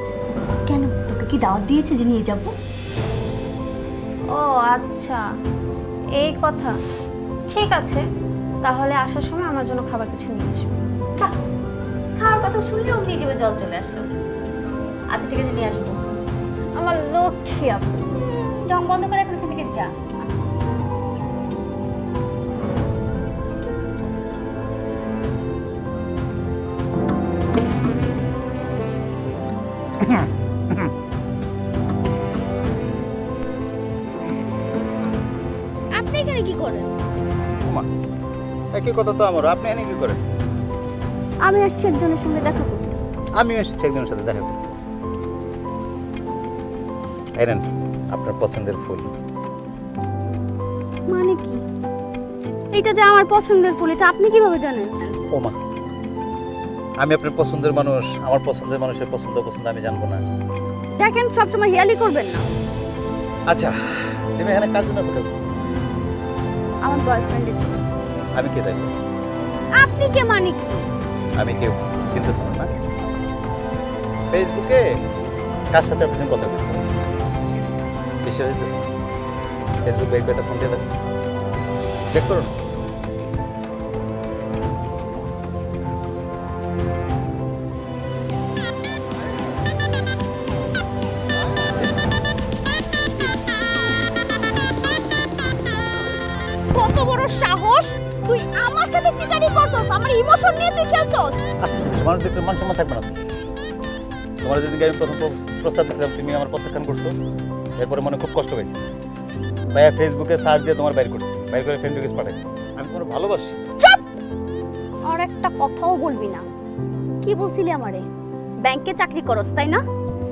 কেন, তোকে কি দাওয়াত দিয়েছে যে নিয়ে যাব? ও আচ্ছা, এই কথা। ঠিক আছে, তাহলে আসার সময় আমার জন্য খাবার কিছু নিয়ে আসবি। বাহ, খাওয়ার কথা শুনলে অমনি জিভে জল চলে আসলো। আচ্ছা ঠিক আছে, নিয়ে আসবো। আমার লক্ষ্মী আপু। ঢং বন্ধ করে এখন এখান থেকে যা। আপনি এখানে কি করেন? ওমা, একই কথা তো আমার। আপনি এনে কি করেন? আমি আসছি একজনের সঙ্গে দেখা করতে। আমিও এসেছি একজনের সাথে দেখা করতে। এই নেন আপনার পছন্দের ফুল। মানে কি? এটা যে আমার পছন্দের ফুল, এটা আপনি কিভাবে জানেন? ওমা, আমি আপনার পছন্দের মানুষ, আমার পছন্দের মানুষের পছন্দ অপছন্দ আমি জানবো না? দেখেন, সবসময় হেয়ালি করবেন না। আচ্ছা, তুমি এখানে কার জন্য অপেক্ষা করতেছো? আমার বয়ফ্রেন্ডের ছিল। আমি কে তাই? আপনি কে মানে কি? আমি কেউ, চিনতেছো না? ফেসবুকে কার সাথে এতদিন কথা বলছো? বিশ্বাস হইতেছে না? ফেসবুক বের করে একটা ফোন দিয়ে চেক করো না? কত বড় সাহস! তুই আমার সাথে চিটারি করছস, আমার ইমোশন নিয়ে তুই খেলছস। আসছে মানুষ দেখতে মান সম্মান থাকবে না তো? তোমার যেদিনকে আমি প্রথম প্রস্তাব দিয়েছিলাম তুমি আমার প্রত্যাখ্যান করছো, এরপরে মনে খুব কষ্ট হয়েছে। ভাইয়া ফেসবুকে সার্চ দিয়ে তোমার বাইর করছি, বাইর করে ফ্রেন্ড রিকোয়েস্ট পাঠাইছি। আমি তোমার ভালোবাসি। চুপ! আর একটা কথাও বলবি না। কি বলছিলি আমারে? ব্যাংকে চাকরি করস তাই না?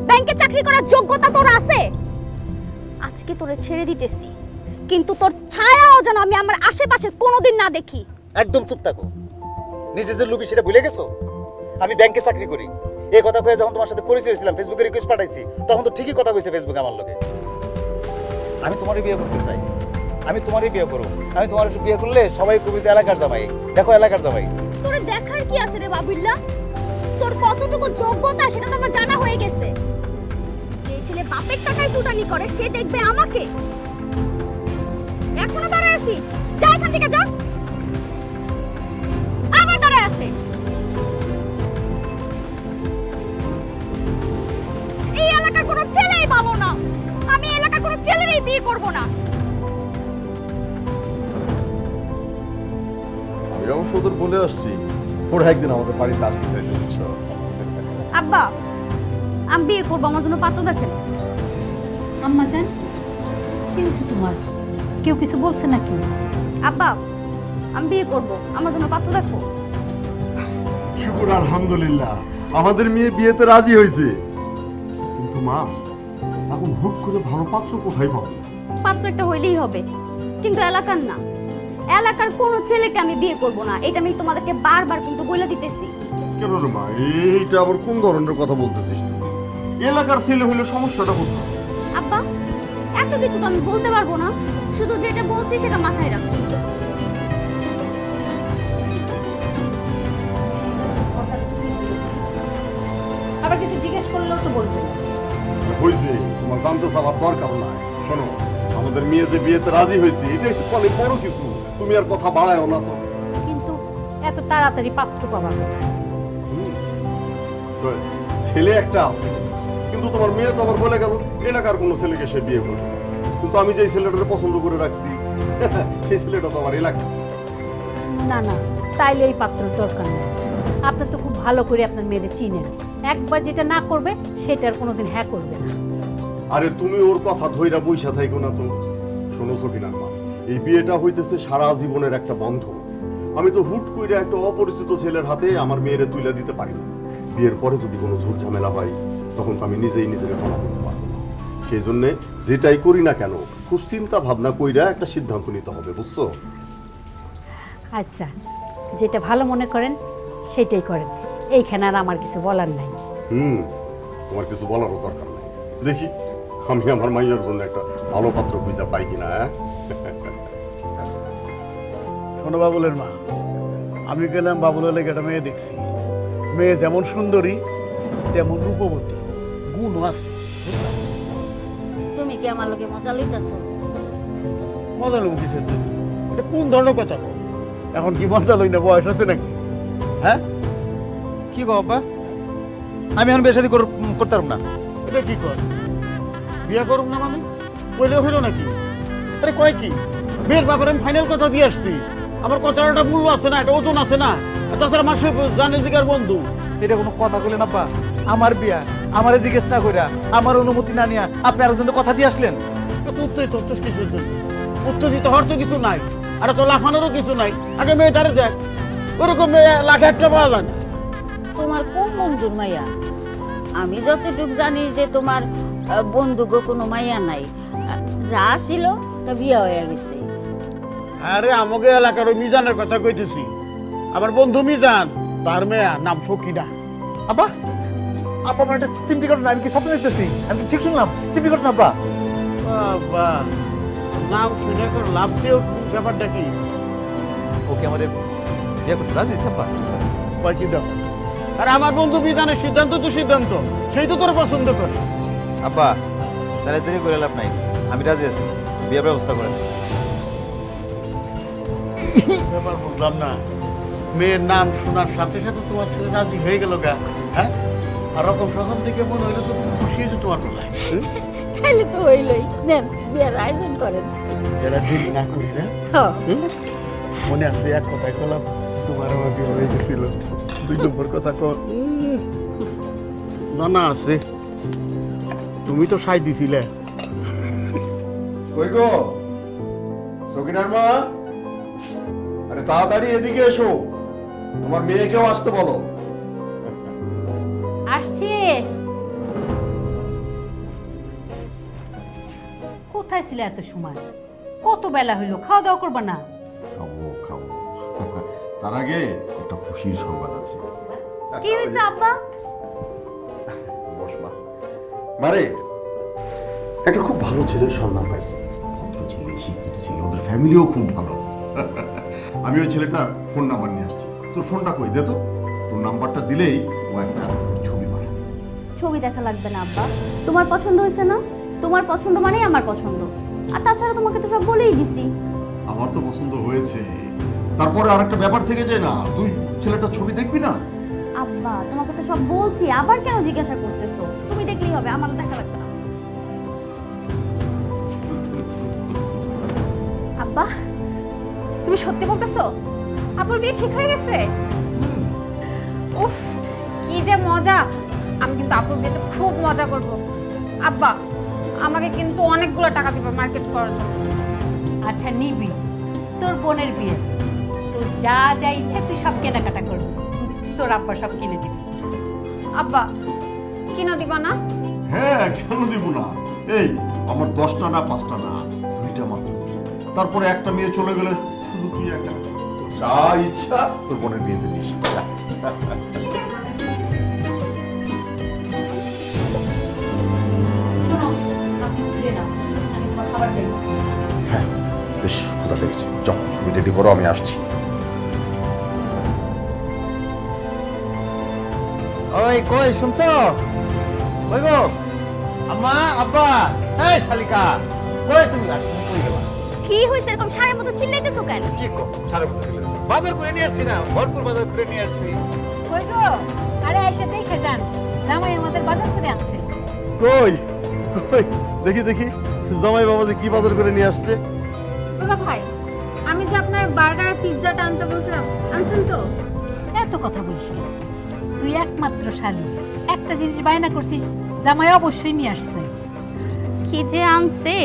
ব্যাংকে চাকরি করার যোগ্যতা তোর আছে? আজকে তোরে ছেড়ে দিতেছি, কিন্তু তোর ছায়াও যেন আমি আমার আশেপাশে কোনোদিন না দেখি। একদম চুপ থাকো। নিজে যে লুবি সেটা ভুলে গেছো? আমি ব্যাংকে চাকরি করি। এই কথা কয়ে যখন তোমার সাথে পরিচয় হয়েছিলাম, ফেসবুকে রিকোয়েস্ট পাঠাইছি, তখন তো ঠিকই কথা কইছে ফেসবুকে আমার লগে। আমি তোমারই বিয়ে করতে চাই, আমি তোমারই বিয়ে করব। আমি তোমার বিয়ে করলে সবাই কবি যে এলাকার জামাই, দেখো এলাকার জামাই। তোরে দেখার কি আছে রে বাবুল্লাহ? তোর কতটুকু যোগ্যতা সেটা তো আমার জানা হয়ে গেছে। যে ছেলে বাপের টাকায় ফুটানি করে সে দেখবে আমাকে। এখনো দাঁড়ায় আছিস? যা এখান থেকে যা। আবার দাঁড়ায় আছে। এই এলাকার কোনো ছেলেই ভালো না। আমি এলাকার কোনো ছেলেরই বিয়ে করব না। আমি অবশ্য ওদের বলে আসছি ওরা একদিন আমাদের বাড়িতে আসতে চাইছে, বুঝছো? আব্বা, আমি বিয়ে করবো, আমার জন্য পাত্র দেখেন। আম্মা জান, কি হয়েছে তোমার? কেউ কিছু বলছে নাকি? আব্বা, আমি বিয়ে করবো, আমার জন্য পাত্র দেখো। শুকুর আলহামদুলিল্লাহ, আমাদের মেয়ে বিয়েতে রাজি হয়েছে। কিন্তু মা, এখন হুট করে ভালো পাত্র কোথায় পাবো? পাত্র একটা হইলেই হবে, কিন্তু এলাকার না। এলাকার কোনো ছেলেকে আমি বিয়ে করব না, এটা আমি তোমাদেরকে বারবার কিন্তু বলে দিতেছি। কেন রে মা, এইটা আবার কোন ধরনের কথা বলতেছিস? এলাকার ছেলে হইলে সমস্যাটা কোথায়? আব্বা, এত কিছু তো আমি বলতে পারবো না, শুধু যেটা বলছি সেটা মাথায় রাখো। আবার কিছু জিজ্ঞেস করলেও তো বলবে। হয়েছে, তোমার জানতে চাওয়ার দরকার নাই। শোনো, আমাদের মেয়ে যে বিয়েতে রাজি হয়েছে এটা একটু অনেক বড় কিছু, তুমি আর কথা বাড়ায়ও না তো। কিন্তু এত তাড়াতাড়ি পাত্র পাবা কোথায়? তো ছেলে একটা আছে, কিন্তু তোমার মেয়ে তো আবার বলে গেল এলাকার কোনো ছেলেকে সে বিয়ে করবে। কিন্তু আমি যে ছেলেটাকে পছন্দ করে রাখছি সেই ছেলেটা তো আমার এলাকা। না না, তাইলে এই পাত্রের দরকার নেই। আপনি তো খুব ভালো করে আপনার মেয়েদের চিনেন। একবার যেটা না করবে সেটার কোনোদিন হ্যাঁ করবে না। আরে তুমি ওর কথা ধইরা বইসা থাইকো না তো। শোনো সখিনার মা, এই বিয়েটা হইতেছে সারা জীবনের একটা বন্ধন। আমি তো হুট কইরা একটা অপরিচিত ছেলের হাতে আমার মেয়েরে তুলে দিতে পারি না। বিয়ের পরে যদি কোনো ঝুট ঝামেলা হয় তখন তো আমি নিজেই নিজের ক্ষমা করতে পারবো না। সেই জন্য যেটাই করি না কেন খুব চিন্তা ভাবনা কইরা একটা সিদ্ধান্ত নিতে হবে, বুঝছো? আচ্ছা, যেটা ভালো মনে করেন সেটাই করেন। এইখানে আর আমার কিছু বলার নাই। তোমার কিছু বলারও দরকার নেই। দেখি আমি আমার মাইয়ার জন্য একটা ভালো পাত্র খুঁজা পাই কিনা। শোনো বাবুলের মা, আমি গেলাম বাবুলের লেগে একটা মেয়ে দেখছি। মেয়ে যেমন সুন্দরী তেমন রূপবতী, গুণও আছে। তুমি কি আমার লোকে মজা লইতেছ? মজা লোক কিসের জন্য? এটা কোন ধরনের কথা কও? এখন কি মজা লই না, বয়স আছে নাকি? হ্যাঁ, কি গো আব্বা, আমি এখন বিয়ে শাদী করতে পারব না। এটা কি কর? বিয়া করুম না মানে কইলেও হইল নাকি? আরে কয় কি, বিয়ের ব্যাপারে আমি ফাইনাল কথা দিয়ে আসছি। আমার কথার একটা মূল্য আছে না, একটা ওজন আছে না। আর তাছাড়া মাসে জানে জিগার বন্ধু। এটা কোনো কথা কইলেন আব্বা? আমার বিয়া আমারে জিজ্ঞেস না কইরা, আমার অনুমতি না নিয়া আপনি আরেকজনের কথা দিয়ে আসলেন। উত্তরই তো কিছু উত্তর দিতে হওয়ার তো কিছু নাই, আর তো লাফানোরও কিছু নাই। আগে মেয়েটারে দেখ, ওরকম মেয়ে লাখ একটা পাওয়া যায় না। তোমার কোন বন্ধুর মাইয়া? আমি যতটুকু জানি যে তোমার বন্ধুগো কোনো মাইয়া নাই। যা ছিল তা বিয়া হয়ে গেছে। আরে আমাকে এলাকার ওই মিজানের কথা কইতেছি। আমার বন্ধু মিজান, তার মেয়া নাম ফকিরা। আব্বা, আপা আমার একটা সিমটি কার্ড না, আমি কি স্বপ্ন দেখতেছি? আমি কি ঠিক শুনলাম? সিমটি কার্ড না আব্বা? বাবা, নাম শুনে করে লাভ দিও, ব্যাপারটা কি? ওকে আমাদের বিয়ে করতে রাজি হইছে আব্বা? কয় কি ব্যাপার? আর আমার বন্ধু মিজানের সিদ্ধান্ত তো সিদ্ধান্ত, সেই তো তোর পছন্দ করে। আব্বা, তাহলে দেরি করে লাভ নাই, আমি রাজি আছি, বিয়ের ব্যবস্থা করেন। ব্যাপার বুঝলাম না, মেয়ের নাম শোনার সাথে সাথে তোমার ছেলে রাজি হয়ে গেল গা? হ্যাঁ, আর রকম সখন থেকে মনে হইলো তো খুশি হয়েছে তোমার বেলায়। তাহলে তো হইলই, নেন বিয়ের আয়োজন করেন। এরা দেরি না করি না। মনে আছে এক কথায় কলাম, তোমার আমার বিয়ে হয়ে গেছিল। 2 নম্বর কথা কর। না না আছে, তুমি তো সাই দিছিলে। কই গো সখিনার মা, আরে তাড়াতাড়ি এদিকে এসো, তোমার মেয়েকেও আসতে বলো। আসছে। কোথায় ছিল এত সময়? কত বেলা হইলো, খাওয়া দাওয়া করবা না? খাবো খাবো। তার আগে একটা খুশির সংবাদ আছে। কি হয়েছে আব্বা? বস মা। মারে, একটা খুব ভালো ছেলের সন্ধান পাইছি। ভদ্র ছেলে, শিক্ষিত ছেলে, ওদের ফ্যামিলিও খুব ভালো। আমি ওই ছেলেটার ফোন নাম্বার নিয়ে আসছি। তোর ফোনটা কই দে তো। তোর নাম্বারটা দিলেই ও একটা ছবি পাঠাবে। ছবি দেখা লাগবে না আব্বা, তোমার পছন্দ হয়েছে না? তোমার পছন্দ মানেই আমার পছন্দ। আর তাছাড়া তোমাকে তো সব বলেই দিছি। আমার তো পছন্দ হয়েছে, তারপরে আরেকটা ব্যাপার থেকে যায় না, তুই ছেলেটার ছবি দেখবি না? আব্বা তোমাকে তো সব বলছি, আবার কেন জিজ্ঞাসা করতেছো? তুমি দেখলেই হবে, আমার দেখা লাগবে না। আব্বা তুমি সত্যি বলতেছো? আপুর বিয়ে ঠিক হয়ে গেছে? উফ কি যে মজা! আমি কিন্তু আপুর বিয়েতে খুব মজা করব। আব্বা আমাকে কিন্তু অনেকগুলো টাকা দিবে মার্কেট করার জন্য। আচ্ছা নিবি, তোর বোনের বিয়ে, তোর যা যা ইচ্ছে তুই সব কেনাকাটা করবি, তোর আব্বা সব কিনে দিবি। আব্বা কিনা দিবা না? হ্যাঁ, কেন দিব না? এই আমার 10টা না 5টা না 2টা মাত্র। তারপরে একটা মেয়ে চলে গেলে শুধু তুই একা। যা ইচ্ছা তোর বোনের বিয়েতে দিস। শোনো, আপনি ঘুরে নাও, আমি তোমার খাবার দেবো। হ্যাঁ, বেশ ক্ষুধা লেগেছে। চল তুমি রেডি করো, আমি আসছি। ওই কই শুনছো? ওই গো আম্মা, আব্বা, এই শালিকা, কই তুমি? আর তুমি কই গেলা? কি হয়েছে এরকম সারের মতো চিল্লাইতেছো কেন? কি কো? সারা কথা ছিল, বাজার করে নিয়ে আসছি না, ভরপুর বাজার করে নিয়ে আসছি। কই গো, আরে আইসা দেখে যান, জামাই আমাদের বাজার করে আনছে। কই কই দেখি দেখি জামাই বাবাজি কি বাজার করে নিয়ে আসছে। বাবা ভাই, আমি যে আপনার বার্গার আর পিৎজাটা আনতে বলছিলাম, আনছেন তো? এত কথা বলিস কেন? তুই একমাত্র শালি, একটা জিনিস বায়না করছিস, জামাই অবশ্যই নিয়ে আসছে। কি যে আনছে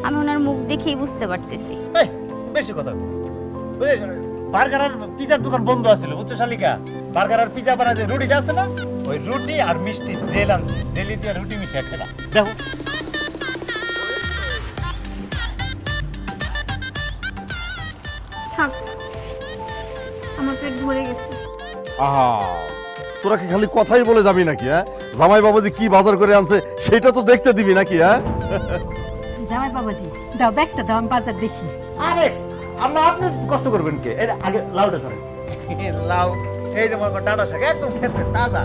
আমি ওনার মুখ দেখেই বুঝতে পারতেছি। এই বেশি কথা কই। ওই বার্গার আর পিজার দোকান বন্ধ আছিল, বুঝছো শালিকা? বার্গার আর পিজা বানায় যে রুটিটা আছে না, ওই রুটি আর মিষ্টি জেল আনছি, জেলি দিয়ে রুটি মিশিয়ে খেলা। দেখো থাক, আমার পেট ভরে গেছে। আহা, তোরা কি খালি কথাই বলে যাবি নাকি? হ্যাঁ, জামাই বাবাজি কি বাজার করে আনছে সেটা তো দেখতে দিবি নাকি? হ্যাঁ, জামাই বাবাজি দাও ব্যাগটা দাও, আমি বাজার দেখি। আরে আম্মা, আপনি কষ্ট করবেন কে? এই আগে লাউটা ধরেন। লাউ, এই যে মনে করেন ডাঁটা শাক একদম খেতে তাজা।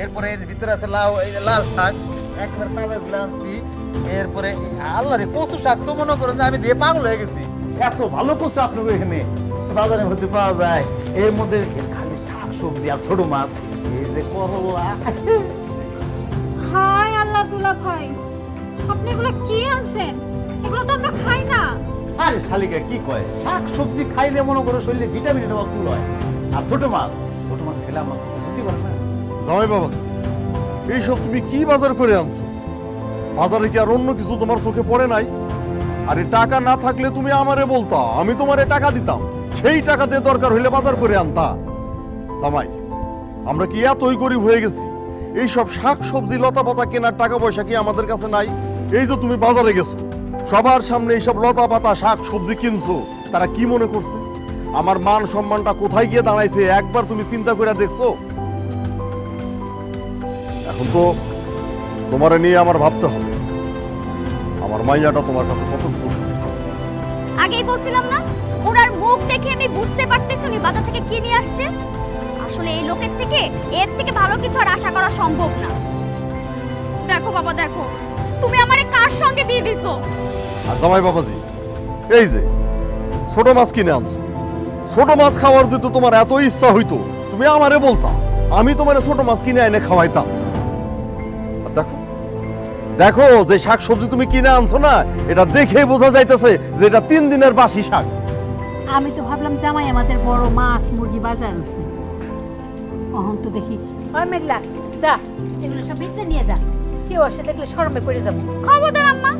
এরপরে এর ভিতরে আছে লাউ, এই যে লাল শাক একবার তাজা গুলো আনছি। এরপরে আল্লাহ রে, কচু শাক তো মনে করেন যে আমি দিয়ে পাগল হয়ে গেছি। এত ভালো কচু আপনাদের এখানে বাজারের মধ্যে পাওয়া যায়। এর মধ্যে খালি শাক সবজি আর ছোট মাছ, এই যে করলা। হাই আল্লাহ দুলা ভাই, আপনি এগুলো কি আনছেন? এগুলো তো আমরা খাই না। আরে শালিকা কি কয়, শাক সবজি খাইলে মনে করো শরীরে ভিটামিনের অভাব দূর হয়। আর ছোট মাছ খেলে আমার বুঝতে পারে না। জামাই বাবাজি এইসব তুমি কি বাজার করে আনছো? বাজারে কি আর অন্য কিছু তোমার চোখে পড়ে নাই? আরে টাকা না থাকলে তুমি আমারে বলতা, আমি তোমারে টাকা দিতাম, সেই টাকাতে দরকার হইলে বাজার করে আনতা। জামাই, আমরা কি এতই গরিব হয়ে গেছি? এইসব শাক সবজি লতা পাতা কেনার টাকা পয়সা কি আমাদের কাছে নাই? এই যে তুমি বাজারে গেছো, সবার সামনে এইসব লতা পাতা শাক সবজি কিনছো, তারা কি মনে করছে? আমার মান সম্মানটা কোথায় গিয়ে দাঁড়াইছে একবার তুমি চিন্তা করে দেখছো? এখন তো তোমারে নিয়ে আমার ভাবতে হবে, আমার মাইয়াটা তোমার কাছে কত খুশি। আগেই বলছিলাম না, ওনার মুখ দেখে আমি বুঝতে পারতেছি উনি বাজার থেকে কি নিয়ে আসছে। আসলে এই লোকের থেকে এর থেকে ভালো কিছু আর আশা করা সম্ভব না। দেখো বাবা দেখো, তুমি আমারে কার সঙ্গে বিয়ে দিছো? আর জামাই বাবাজি, এই যে ছোট মাছ কিনে আনছো, ছোট মাছ খাওয়ার যদি তোমার এত ইচ্ছা হইতো তুমি আমারে বলতা, আমি তোমার ছোট মাছ কিনে এনে খাওয়াইতাম। আর দেখো দেখো যে শাক সবজি তুমি কিনে আনছো না, এটা দেখেই বোঝা যাইতেছে যে এটা 3 দিনের বাসি শাক। আমি তো ভাবলাম জামাই আমাদের বড় মাছ মুরগি বাজার আনছে। অহন তো দেখি ওই মেঘলা, যা এগুলো সব ভিতরে নিয়ে যা, কেউ আসে দেখলে শরমে পড়ে যাবো। খবরদার আম্মা,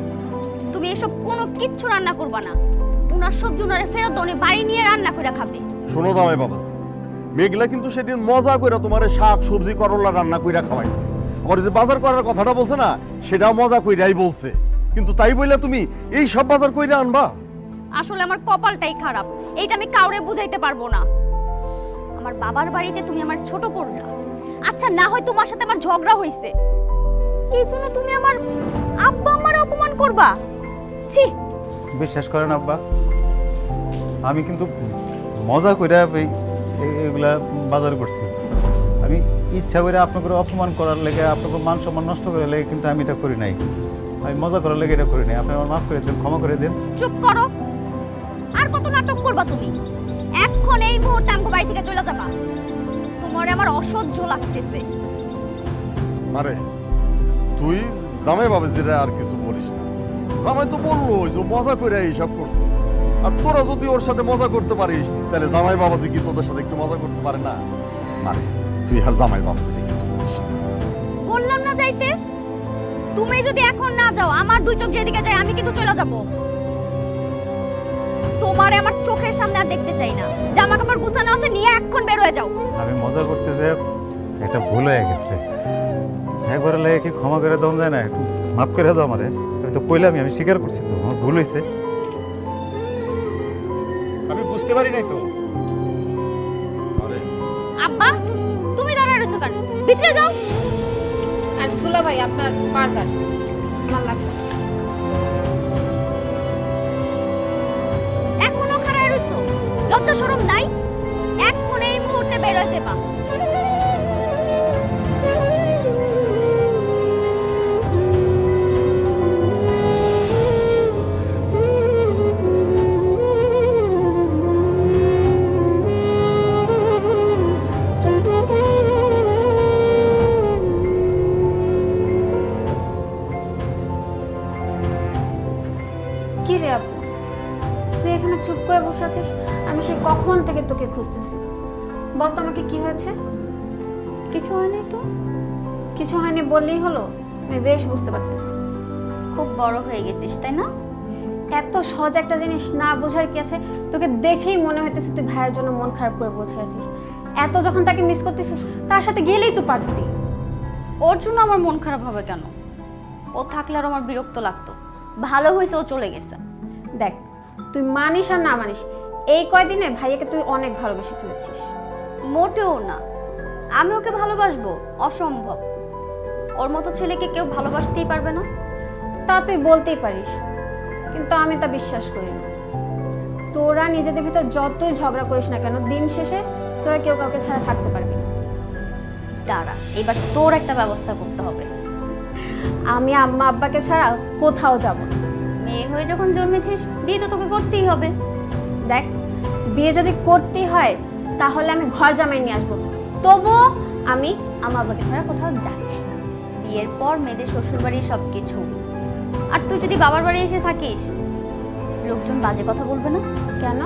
তুমি এসব কোনো কিচ্ছু রান্না করবা না। উনার সবজি উনারে ফেরত দাও, উনি বাড়ি নিয়ে রান্না করে খাবে। শোনো জামাই বাবাজি, মেঘলা কিন্তু সেদিন মজা করে তোমারে শাক সবজি করলা রান্না কইরা খাওয়াইছে। আমার যে বাজার করার কথাটা বলছে না, সেটাও মজা কইরাই বলছে। কিন্তু তাই বইলা তুমি এই সব বাজার কইরা আনবা? আসলে আমার কপালটাই খারাপ, এইটা আমি কাউরে বুঝাইতে পারবো না। আমার বাবার বাড়িতে তুমি আমার ছোট করলা, আচ্ছা না হয় তোমার সাথে আমার ঝগড়া হইছে, এই জন্য তুমি আমার আব্বা আমার অপমান করবা? ছি! বিশ্বাস করেন আব্বা, আমি কিন্তু মজা করে এগুলা বাজার করছি। আমি ইচ্ছা করে আপনাকে অপমান করার লেগে, আপনাকে মান সম্মান নষ্ট করার লেগে কিন্তু আমি এটা করি নাই। আমি মজা করার লেগে এটা করি নাই। আপনি আমার মাফ করে দেন, ক্ষমা করে দেন। চুপ করো, আর কত নাটক করবা তুমি? এখন এই মুহূর্তে আমগো বাড়ি থেকে চলে যাবা, তোমারে আমার অসহ্য লাগতেছে। আরে তুই জামাই বাবাজিরা আর কিছু বলিস না। জামাই তো বললো যে মজা করে এইসব করছে, আর তোরা যদি ওর সাথে মজা করতে পারিস তাহলে জামাই বাবাজি কি তোদের সাথে একটু মজা করতে পারে না? আরে তুই আর জামাই বাবাজিরা কিছু বলিস না। বললাম না যাইতে, তুমি যদি এখন না যাও আমার দুই চোখ যেদিকে যায় আমি কিন্তু চলে যাব। তোমারে আমার চোখের সামনে আর দেখতে চাই না। জামা কাপড় গুছানো আছে, নিয়ে এখন বের হয়ে যাও। আমি মজা করতে যে এটা ভুল হয়ে গেছে, একবারে লেগে কি ক্ষমা করে দেওয়া যায় না? একটু মাফ করে দাও আমারে। আমি তো কইলাম, আমি স্বীকার করছি তো আমার ভুল হয়েছে। আমি বুঝতে পারি নাই তো। আরে আব্বা, তুমি দাঁড়ায় রয়েছো কেন? ভিতরে যাও। আর দুলা ভাই আপনার বার্গার আমার লাগবে। এখনো খাড়ায় রয়েছো? লজ্জা শরম নাই? এখন এই মুহূর্তে বের হয়ে যাবা। কি রে আপু, তুই এখানে চুপ করে বসে আছিস? আমি সেই কখন থেকে তোকে খুঁজতেছি। বল তো আমাকে কি হয়েছে? কিছু হয়নি তো? কিছু হয়নি বললেই হলো? আমি বেশ বুঝতে পারতেছি খুব বড় হয়ে গেছিস তাই না? এত সহজ একটা জিনিস না বোঝার কি আছে? তোকে দেখেই মনে হইতেছে তুই ভাইয়ের জন্য মন খারাপ করে বসে আছিস। এত যখন তাকে মিস করতেছিস তার সাথে গেলেই তো পারতি। ওর জন্য আমার মন খারাপ হবে কেন? ও থাকলে আর আমার বিরক্ত লাগতো। ভালো হয়েছে ও চলে গেছে। দেখ, তুই মানিস আর না মানিস, এই কয়দিনে ভাইয়াকে তুই অনেক ভালোবেসে ফেলেছিস। মোটেও না, আমি ওকে ভালোবাসবো? অসম্ভব। ওর মতো ছেলেকে কেউ ভালোবাসতেই পারবে না। তা তুই বলতেই পারিস, কিন্তু আমি তা বিশ্বাস করি না। তোরা নিজেদের ভিতর যতই ঝগড়া করিস না কেন, দিন শেষে তোরা কেউ কাউকে ছাড়া থাকতে পারবি না। দাঁড়া, এবার তোর একটা ব্যবস্থা করতে হবে। আমি আম্মা আব্বাকে ছাড়া কোথাও যাব না। মেয়ে হয়ে যখন জন্মেছিস, বিয়ে তো তোকে করতেই হবে। দেখ, বিয়ে যদি করতেই হয় তাহলে আমি ঘর জামাই নিয়ে আসবো, তবুও আমি আম্মা আব্বাকে ছাড়া কোথাও যাচ্ছি না। বিয়ের পর মেয়েদের শ্বশুর বাড়ি সবকিছু, আর তুই যদি বাবার বাড়ি এসে থাকিস, লোকজন বাজে কথা বলবে না? কেন?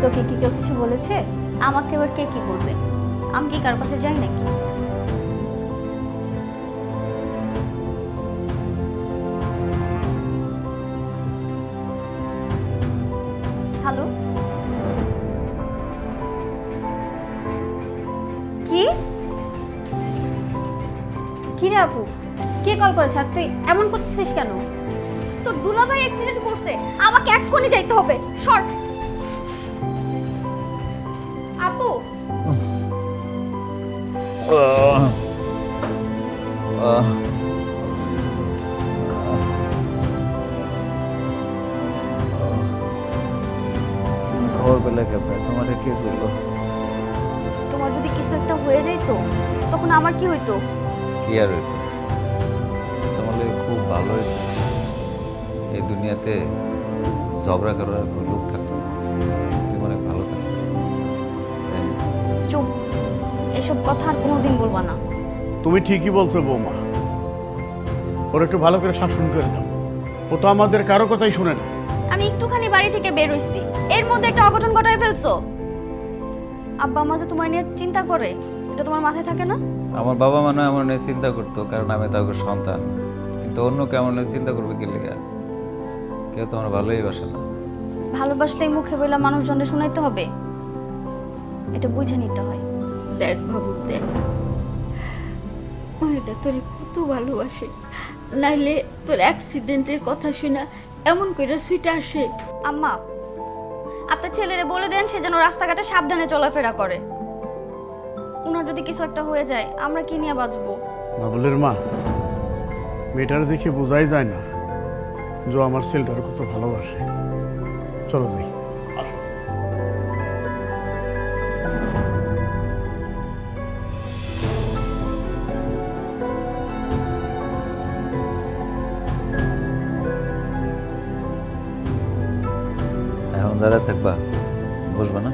তোকে কি কেউ কিছু বলেছে? আমাকে এবার কে কি বলবে? আমি কি কার কাছে যাই নাকি? হ্যালো, কি? কি রে আপু, কে কল করেছে? আর তুই এমন করতেছিস কেন? তোর দুলাভাই অ্যাক্সিডেন্ট করছে, আমাকে এক্ষুনি যাইতে হবে। সর। আপু, ভোরবেলা কেমন তোমার কে করলো? তোমার যদি কিছু একটা হয়ে যেত তখন আমার কি হইতো? কি আর হইতো? তোমার লাগে খুব ভালো হইতো। এই দুনিয়াতে ঝগড়া করার কোনো লোক থাকতো না। তুমি অনেক ভালো থাকতো। চুপ, এসব কথা আর কোনোদিন বলবা না। তুমি ঠিকই বলছো বৌমা, ওর একটু ভালো করে শাসন করে দাও। ও তো আমাদের কারো কথাই শুনে না। আমি একটুখানি বাড়ি থেকে বের হইছি, এর মধ্যে একটা অঘটন ঘটায় ফেলছো। আব্বা মা যে তোমার নিয়ে চিন্তা করে, এটা তোমার মাথায় থাকে না? আমার বাবা মনে হয় আমার নিয়ে চিন্তা করতো, কারণ আমি তাকে সন্তান। কিন্তু অন্য কেমন নিয়ে চিন্তা করবে কি লেগে? কেউ তো আমার ভালোই বাসে না। ভালোবাসলেই মুখে বইলা মানুষজনকে শোনাইতে হবে, এটা বুঝে নিতে হয়। দেখ বাবু, দেখ, মেয়েটা তোরে কত ভালোবাসে। নাইলে তোর অ্যাক্সিডেন্টের কথা শুনা এমন করে সুইটা আসে? আম্মা, আপনার ছেলেরে বলে দেন সে যেন রাস্তাঘাটে সাবধানে চলাফেরা করে। ওনার যদি কিছু একটা হয়ে যায় আমরা কি নিয়ে বাঁচবো? বাবুলের মা, মেয়েটার দেখে বোঝাই যায় না যে ও আমার ছেলেটার কত ভালোবাসে। চলো যাই। এখন দাঁড়া থাকবা, বসবা না?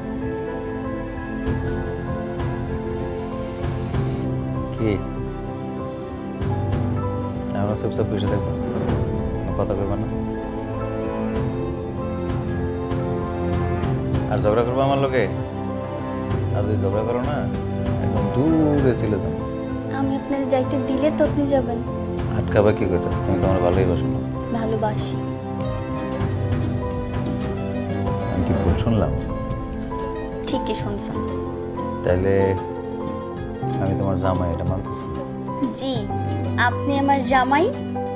কি এখন চুপচাপ বসে থাকবা, কোনো কথা কইবা না? আর ঝগড়া করবো আমার লোকে? আর যদি ঝগড়া করো না, একদম দূরে ছিলে তো। আমি আপনার যাইতে দিলে তো আপনি যাবেন? আটকাবা কি করে? তুমি তো আমার ভালোই বাসো না। ভালোবাসি। আমি কি ভুল শুনলাম? ঠিকই শুনছেন। তাইলে আমি তোমার জামাই, এটা মানতেছি? জি, আপনি আমার জামাই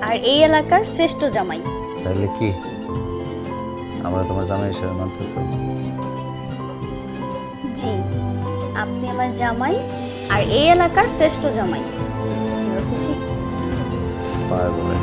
আর এই এলাকার শ্রেষ্ঠ জামাই। তাইলে কি আমরা তোমার জামাই হিসেবে মানতেছি? জি, আপনি আমার জামাই আর এই এলাকার শ্রেষ্ঠ জামাই। এবার খুশি? পারবো না।